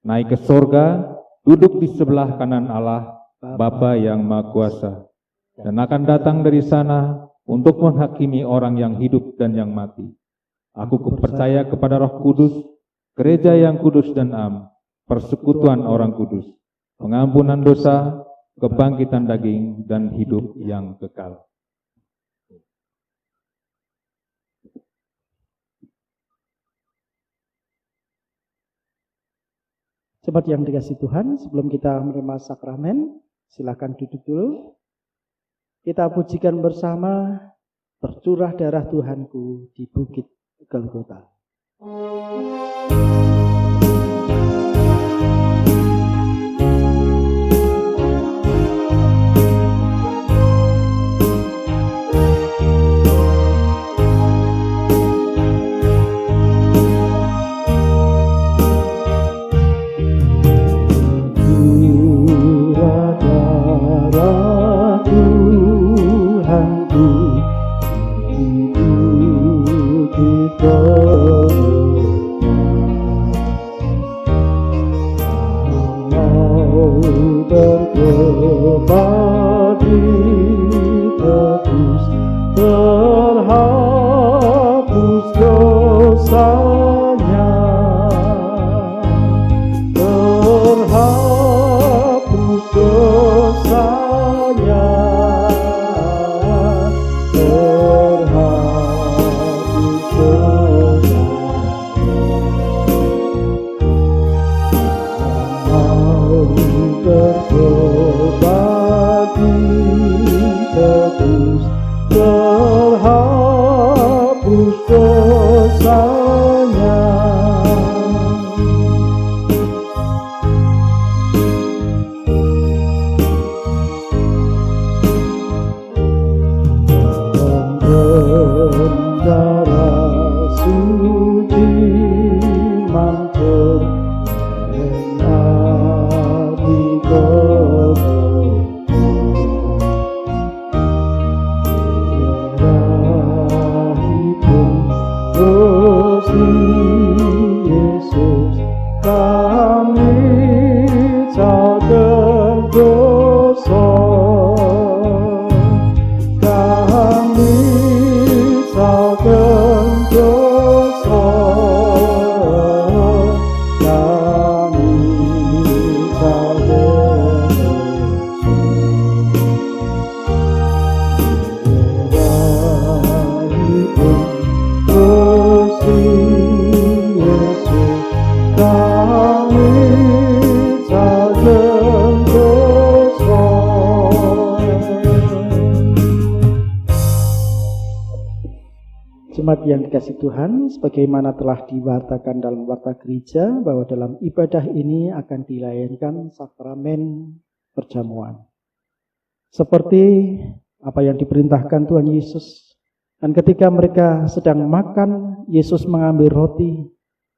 naik ke sorga, duduk di sebelah kanan Allah, Bapa yang Maha Kuasa, dan akan datang dari sana untuk menghakimi orang yang hidup dan yang mati. Aku percaya kepada Roh Kudus, gereja yang kudus dan am, persekutuan orang kudus, pengampunan dosa, kebangkitan daging, dan hidup yang kekal. Jemaat yang dikasihi Tuhan, sebelum kita menerima sakramen, silakan duduk dulu. Kita pujikan bersama Tercurah Darah Tuhanku di Bukit Golgota. Jemaat yang dikasihi Tuhan, sebagaimana telah diwartakan dalam warta gereja bahwa dalam ibadah ini akan dilayankan sakramen perjamuan. Seperti apa yang diperintahkan Tuhan Yesus. Dan ketika mereka sedang makan, Yesus mengambil roti,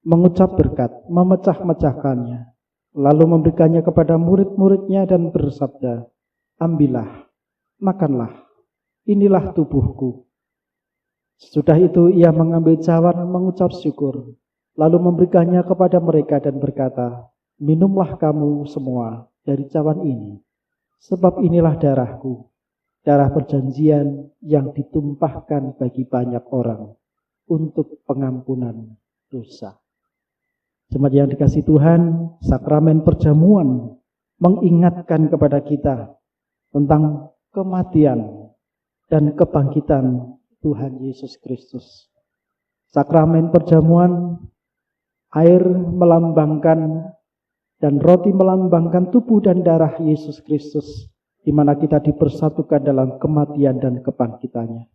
mengucap berkat, memecah-mecahkannya, lalu memberikannya kepada murid-muridnya dan bersabda, "Ambillah, makanlah, inilah tubuhku." Sesudah itu ia mengambil cawan, mengucap syukur, lalu memberikannya kepada mereka dan berkata, "Minumlah kamu semua dari cawan ini, sebab inilah darahku, darah perjanjian yang ditumpahkan bagi banyak orang untuk pengampunan dosa." Jemaat yang dikasihi Tuhan, sakramen perjamuan mengingatkan kepada kita tentang kematian dan kebangkitan Tuhan Yesus Kristus. Sakramen perjamuan, air melambangkan dan roti melambangkan tubuh dan darah Yesus Kristus di mana kita dipersatukan dalam kematian dan kebangkitannya.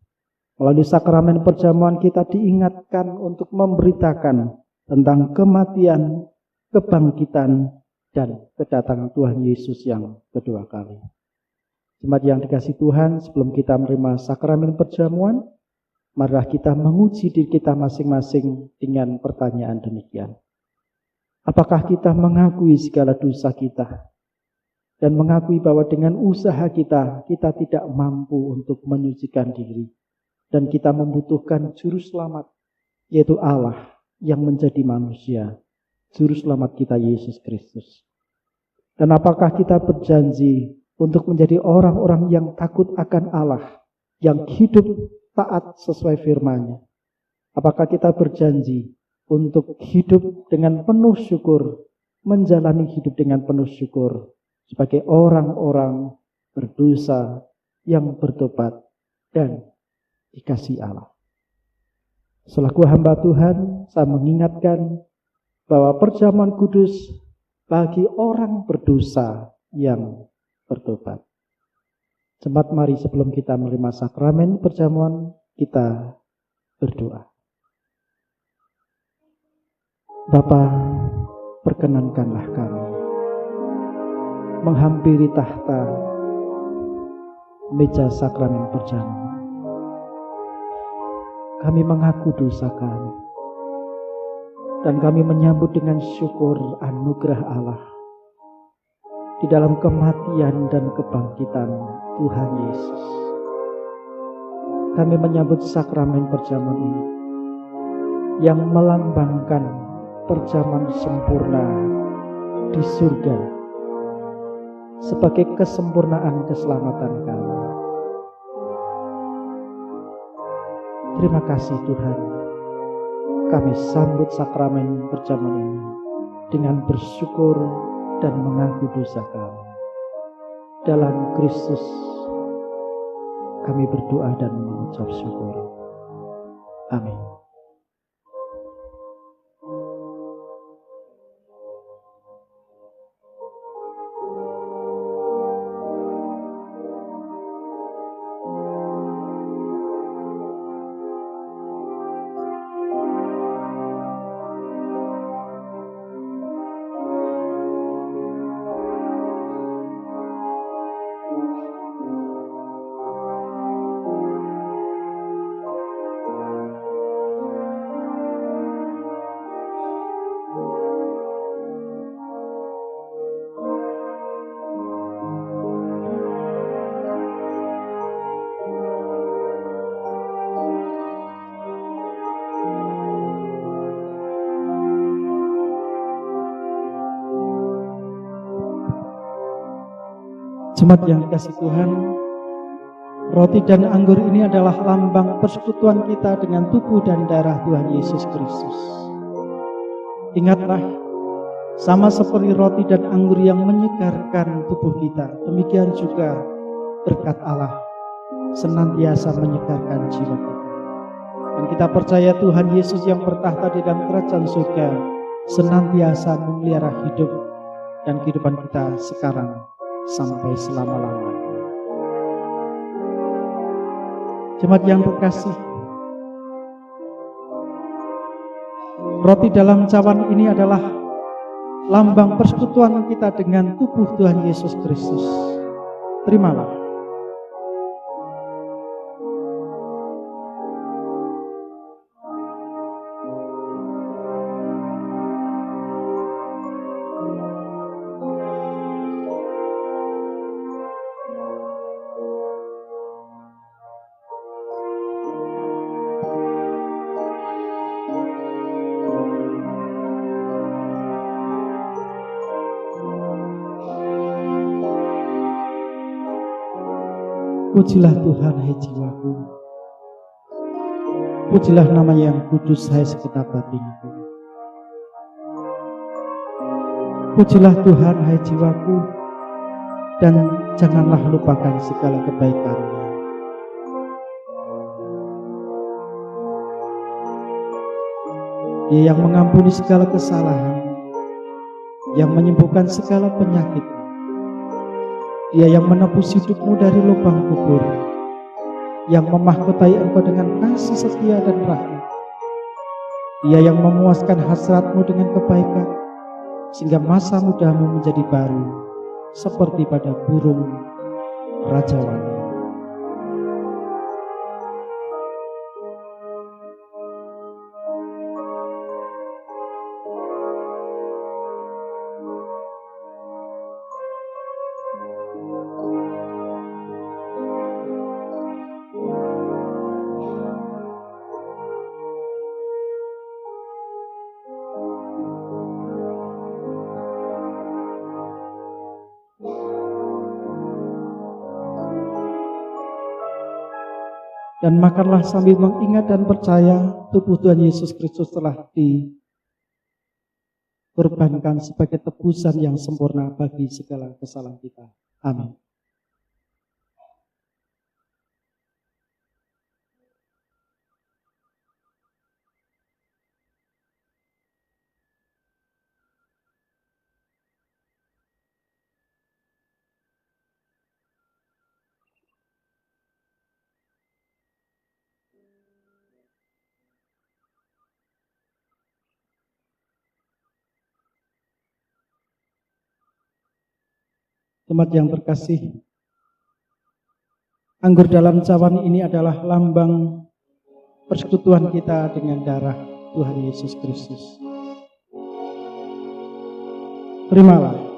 Melalui sakramen perjamuan kita diingatkan untuk memberitakan tentang kematian, kebangkitan, dan kedatangan Tuhan Yesus yang kedua kali. Jemaat yang dikasihi Tuhan, sebelum kita menerima sakramen perjamuan, marilah kita menguji diri kita masing-masing dengan pertanyaan demikian. Apakah kita mengakui segala dosa kita? Dan mengakui bahwa dengan usaha kita tidak mampu untuk menyucikan diri. Dan kita membutuhkan juru selamat, yaitu Allah yang menjadi manusia. Juru selamat kita Yesus Kristus. Dan apakah kita berjanji untuk menjadi orang-orang yang takut akan Allah, yang hidup taat sesuai firman-Nya? Apakah kita berjanji untuk hidup dengan penuh syukur, menjalani hidup dengan penuh syukur, sebagai orang-orang berdosa yang bertobat dan dikasihi Allah? Selaku hamba Tuhan, saya mengingatkan bahwa perjamuan kudus bagi orang berdosa yang bertobat. Jemaat, mari sebelum kita menerima sakramen perjamuan, kita berdoa. Bapa, perkenankanlah kami menghampiri tahta meja sakramen perjamuan. Kami mengaku dosa kami, dan kami menyambut dengan syukur anugerah Allah di dalam kematian dan kebangkitan Tuhan Yesus. Kami menyambut sakramen perjamuan ini yang melambangkan perjamuan sempurna di surga sebagai kesempurnaan keselamatan kami. Terima kasih Tuhan, kami sambut sakramen perjamuan ini dengan bersyukur dan mengaku dosa kami. Dalam Kristus kami berdoa dan mengucap syukur. Amin. Jemaat yang dikasihi Tuhan, roti dan anggur ini adalah lambang persekutuan kita dengan tubuh dan darah Tuhan Yesus Kristus. Ingatlah, sama seperti roti dan anggur yang menyegarkan tubuh kita, demikian juga berkat Allah senantiasa menyegarkan jiwa kita. Dan kita percaya Tuhan Yesus yang bertahta di dalam kerajaan surga senantiasa memelihara hidup dan kehidupan kita sekarang sampai selama-lamanya. Jemaat yang terkasih, roti dalam cawan ini adalah lambang persekutuan kita dengan tubuh Tuhan Yesus Kristus. Terimalah. Pujilah Tuhan, hai jiwaku. Pujilah nama yang kudus, hai segenap batinku. Pujilah Tuhan, hai jiwaku, dan janganlah lupakan segala kebaikan-Nya. Dia yang mengampuni segala kesalahan, yang menyembuhkan segala penyakit, Dia yang menebus hidupmu dari lubang kubur, yang memahkotai engkau dengan kasih setia dan rahmat. Dia yang memuaskan hasratmu dengan kebaikan, sehingga masa mudamu menjadi baru, seperti pada burung rajawali. Dan makanlah sambil mengingat dan percaya tubuh Tuhan Yesus Kristus telah dikorbankan sebagai tebusan yang sempurna bagi segala kesalahan kita. Amin. Jemaat yang terkasih, anggur dalam cawan ini adalah lambang persekutuan kita dengan darah Tuhan Yesus Kristus. Terimalah.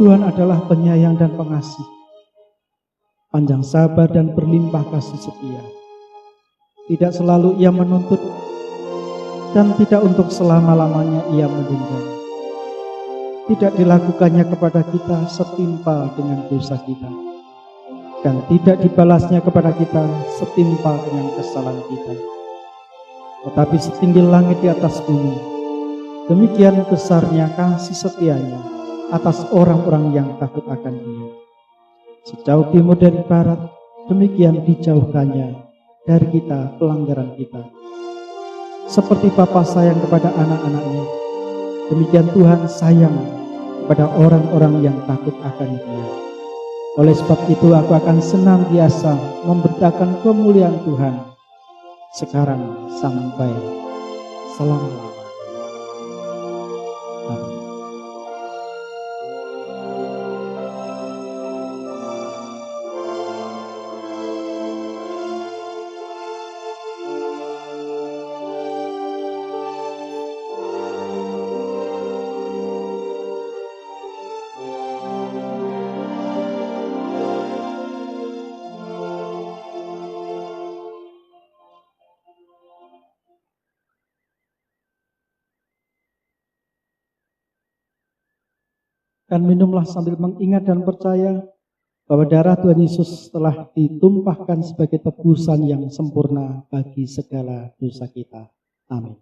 Tuhan adalah penyayang dan pengasih, panjang sabar dan berlimpah kasih setia. Tidak selalu Ia menuntut dan tidak untuk selama-lamanya Ia menunggang. Tidak dilakukannya kepada kita setimpal dengan dosa kita, dan tidak dibalasnya kepada kita setimpal dengan kesalahan kita. Tetapi setinggi langit di atas bumi, demikian besarnya kasih setianya atas orang-orang yang takut akan Dia. Sejauh timur dari barat, demikian dijauhkannya dari kita pelanggaran kita. Seperti Bapa sayang kepada anak-anaknya, demikian Tuhan sayang kepada orang-orang yang takut akan Dia. Oleh sebab itu aku akan senantiasa memberitakan kemuliaan Tuhan sekarang sampai selama-lamanya. Amin. Dan minumlah sambil mengingat dan percaya bahwa darah Tuhan Yesus telah ditumpahkan sebagai tebusan yang sempurna bagi segala dosa kita. Amin.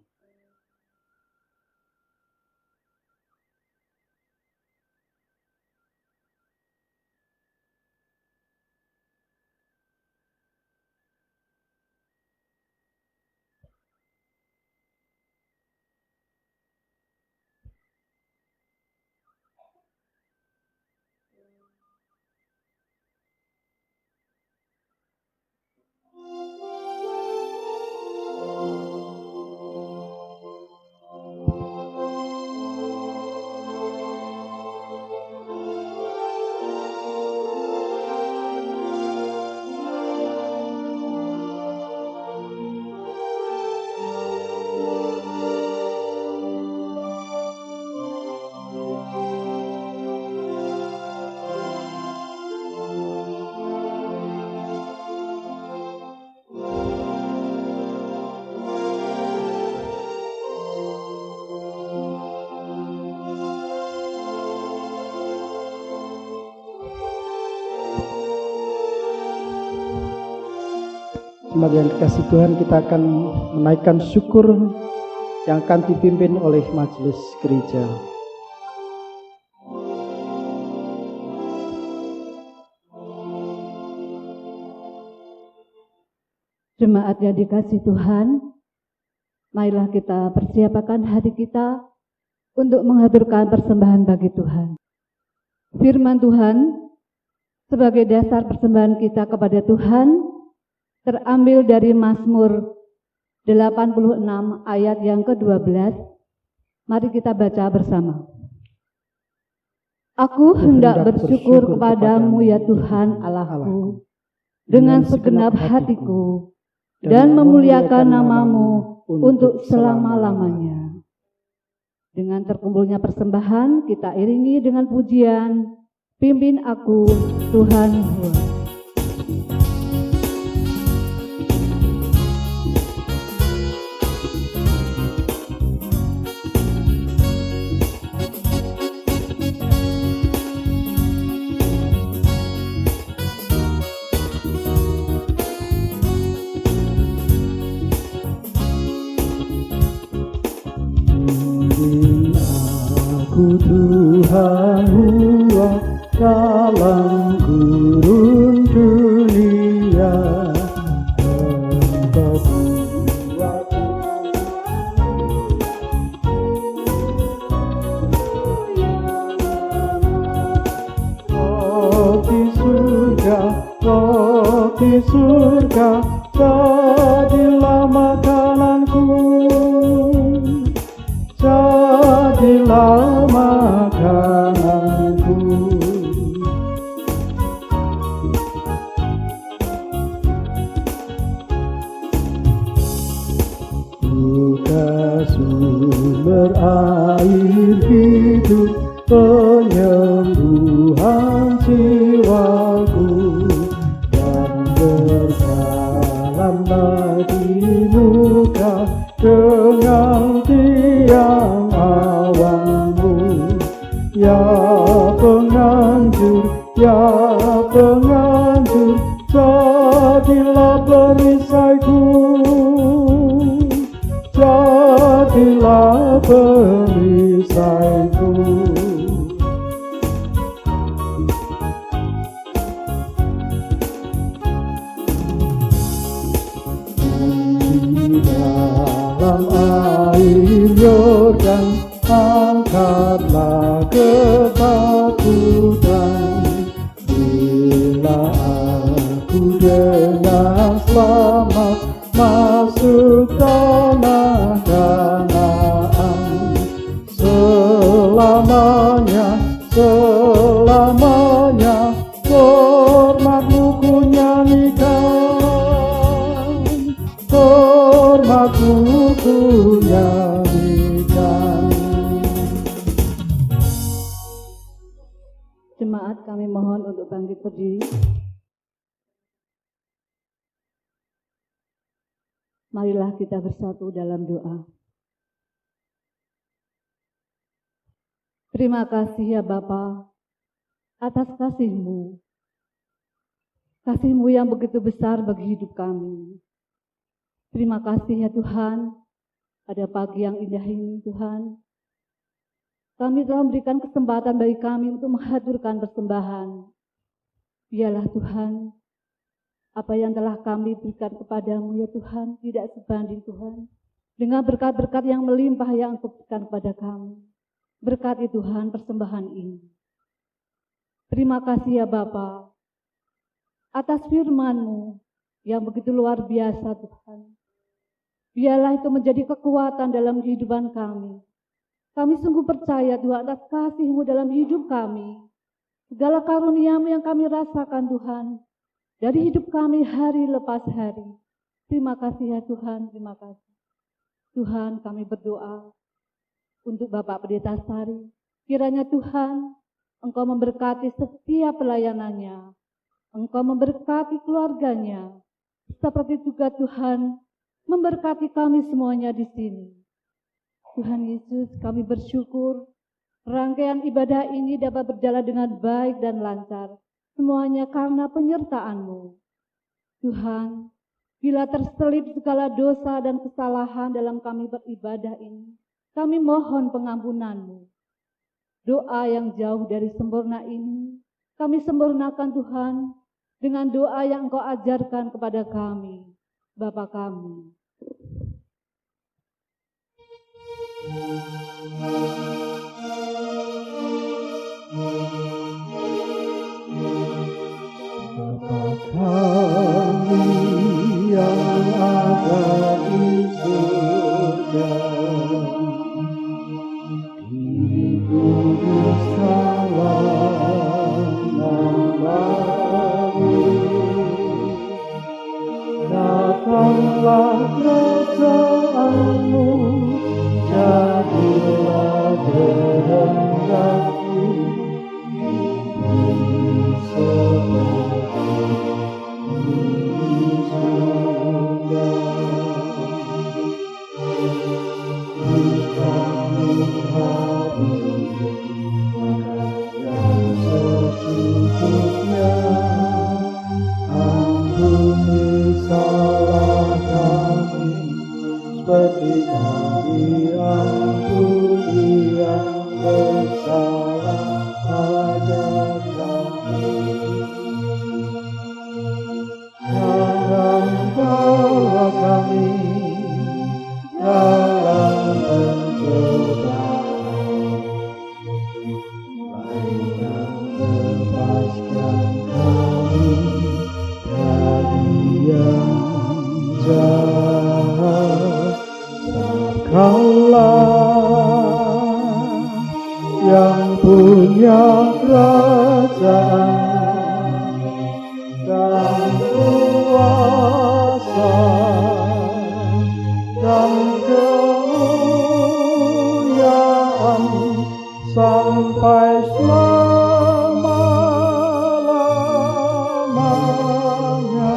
Jemaat yang dikasih Tuhan, kita akan menaikkan syukur yang akan dipimpin oleh majelis gereja. Jemaat yang dikasih Tuhan, marilah kita persiapkan hati kita untuk menghaturkan persembahan bagi Tuhan. Firman Tuhan sebagai dasar persembahan kita kepada Tuhan terambil dari Mazmur 86 ayat yang ke-12. Mari kita baca bersama. Aku hendak bersyukur kepadamu ya Tuhan Allahku dengan segenap hatiku dan memuliakan namamu untuk selama-lamanya. Dengan terkumpulnya persembahan, kita iringi dengan pujian, pimpin aku Tuhan. Tuhan dalam gurun dunia, Engkau buatku roh di surga, jadilah makananku, jadilah makananku. Buka sumber air hidup, penyembuhan jiwaku, dan berjalanlah di muka dengan tiang awanmu. Ya penganjur, ya penganjur, jadilah perisaiku, jadilah perisaiku. Di dalam air Yordan, angkatlah ketakutan, bila aku dengan selamat masuk tanah Kanaan. Selamanya, selamanya hormat-Mu ku nyanyikan, hormat-Mu ku nyanyikan. Jemaat, kami mohon untuk bangkit berdiri. Marilah kita bersatu dalam doa. Terima kasih ya Bapa atas kasih-Mu. Kasih-Mu yang begitu besar bagi hidup kami. Terima kasih ya Tuhan, pada pagi yang indah ini Tuhan, kami telah memberikan kesempatan bagi kami untuk menghaturkan persembahan. Biarlah Tuhan, apa yang telah kami berikan kepadamu ya Tuhan, tidak sebanding Tuhan, dengan berkat-berkat yang melimpah yang Engkau berikan kepada kami. Berkati Tuhan persembahan ini. Terima kasih ya Bapa atas firman-Mu yang begitu luar biasa Tuhan. Biarlah itu menjadi kekuatan dalam kehidupan kami. Kami sungguh percaya Tuhan atas kasih-Mu dalam hidup kami. Segala karunia-Mu yang kami rasakan Tuhan, dari hidup kami hari lepas hari. Terima kasih ya Tuhan, terima kasih. Tuhan, kami berdoa untuk Bapak Pendeta Sari. Kiranya Tuhan, Engkau memberkati setiap pelayanannya. Engkau memberkati keluarganya. Seperti juga Tuhan, memberkati kami semuanya di sini. Tuhan Yesus, kami bersyukur rangkaian ibadah ini dapat berjalan dengan baik dan lancar. Semuanya karena penyertaan-Mu. Tuhan, Bila terselip segala dosa dan kesalahan dalam kami beribadah ini, kami mohon pengampunan-Mu. Doa yang jauh dari sempurna ini, kami sempurnakan Tuhan dengan doa yang Engkau ajarkan kepada kami, Bapa kami. Bapa kami yang ada di surga, dikuduskanlah nama-Mu, datanglah kerajaan-Mu, jadilah kehendak-Mu di surga. Ampuni salah kami, seperti kami ampuni yang bersalah pada kami. Jangan bawa kami dalam pencobaan, melainkan lepaskan kami dari yang jahat. Kaulah yang punya kerajaan dan kuasa dan kemuliaan sampai selama-lamanya.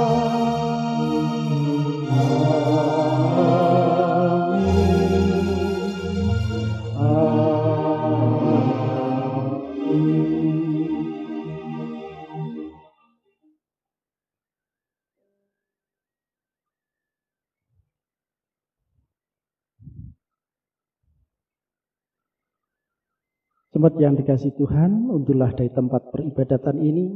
Jemaat yang dikasihi Tuhan, untuklah dari tempat peribadatan ini,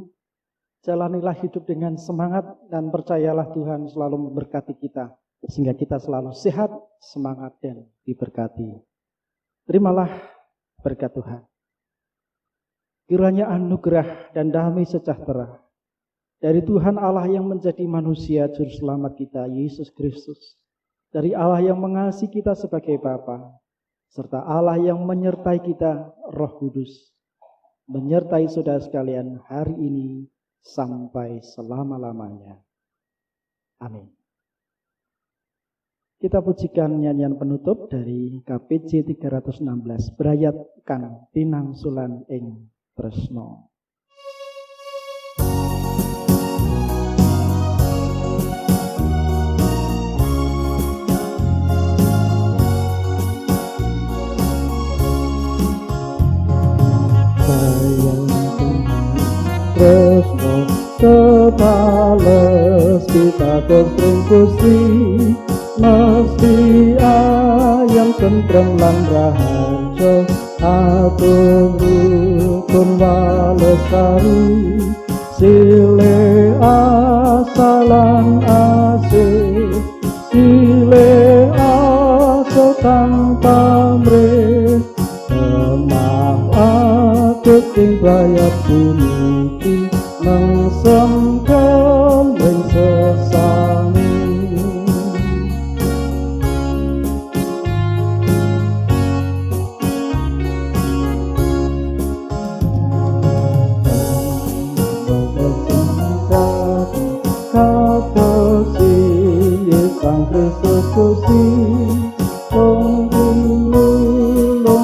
jalanilah hidup dengan semangat dan percayalah Tuhan selalu memberkati kita, sehingga kita selalu sehat, semangat, dan diberkati. Terimalah berkat Tuhan. Kiranya anugerah dan damai sejahtera dari Tuhan Allah yang menjadi manusia juru selamat kita, Yesus Kristus, dari Allah yang mengasihi kita sebagai Bapa, serta Allah yang menyertai kita, Roh Kudus, menyertai saudara sekalian hari ini sampai selama-lamanya. Amin. Kita pujikan nyanyian penutup dari KPJ 316, Brayat Kang Pinangsulan ing Tresno. Tresno kepales kita kesring Gusti, mesti ayam tentrem lan raharjo, atur rukun walestari, sile asalan asih, sile aso kang pamrih, lemah aketing bayat puniki, mengsem kemring sesami. Sang Kristus Gusti, lung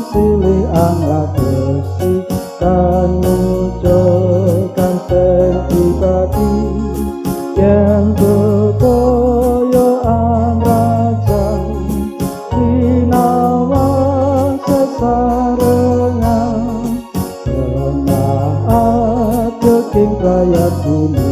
silih anglat besi, kanujokan sing pribadi, yen kekoyoan rajan, sinawan sesarengan, lemah adeking rakyat bumi.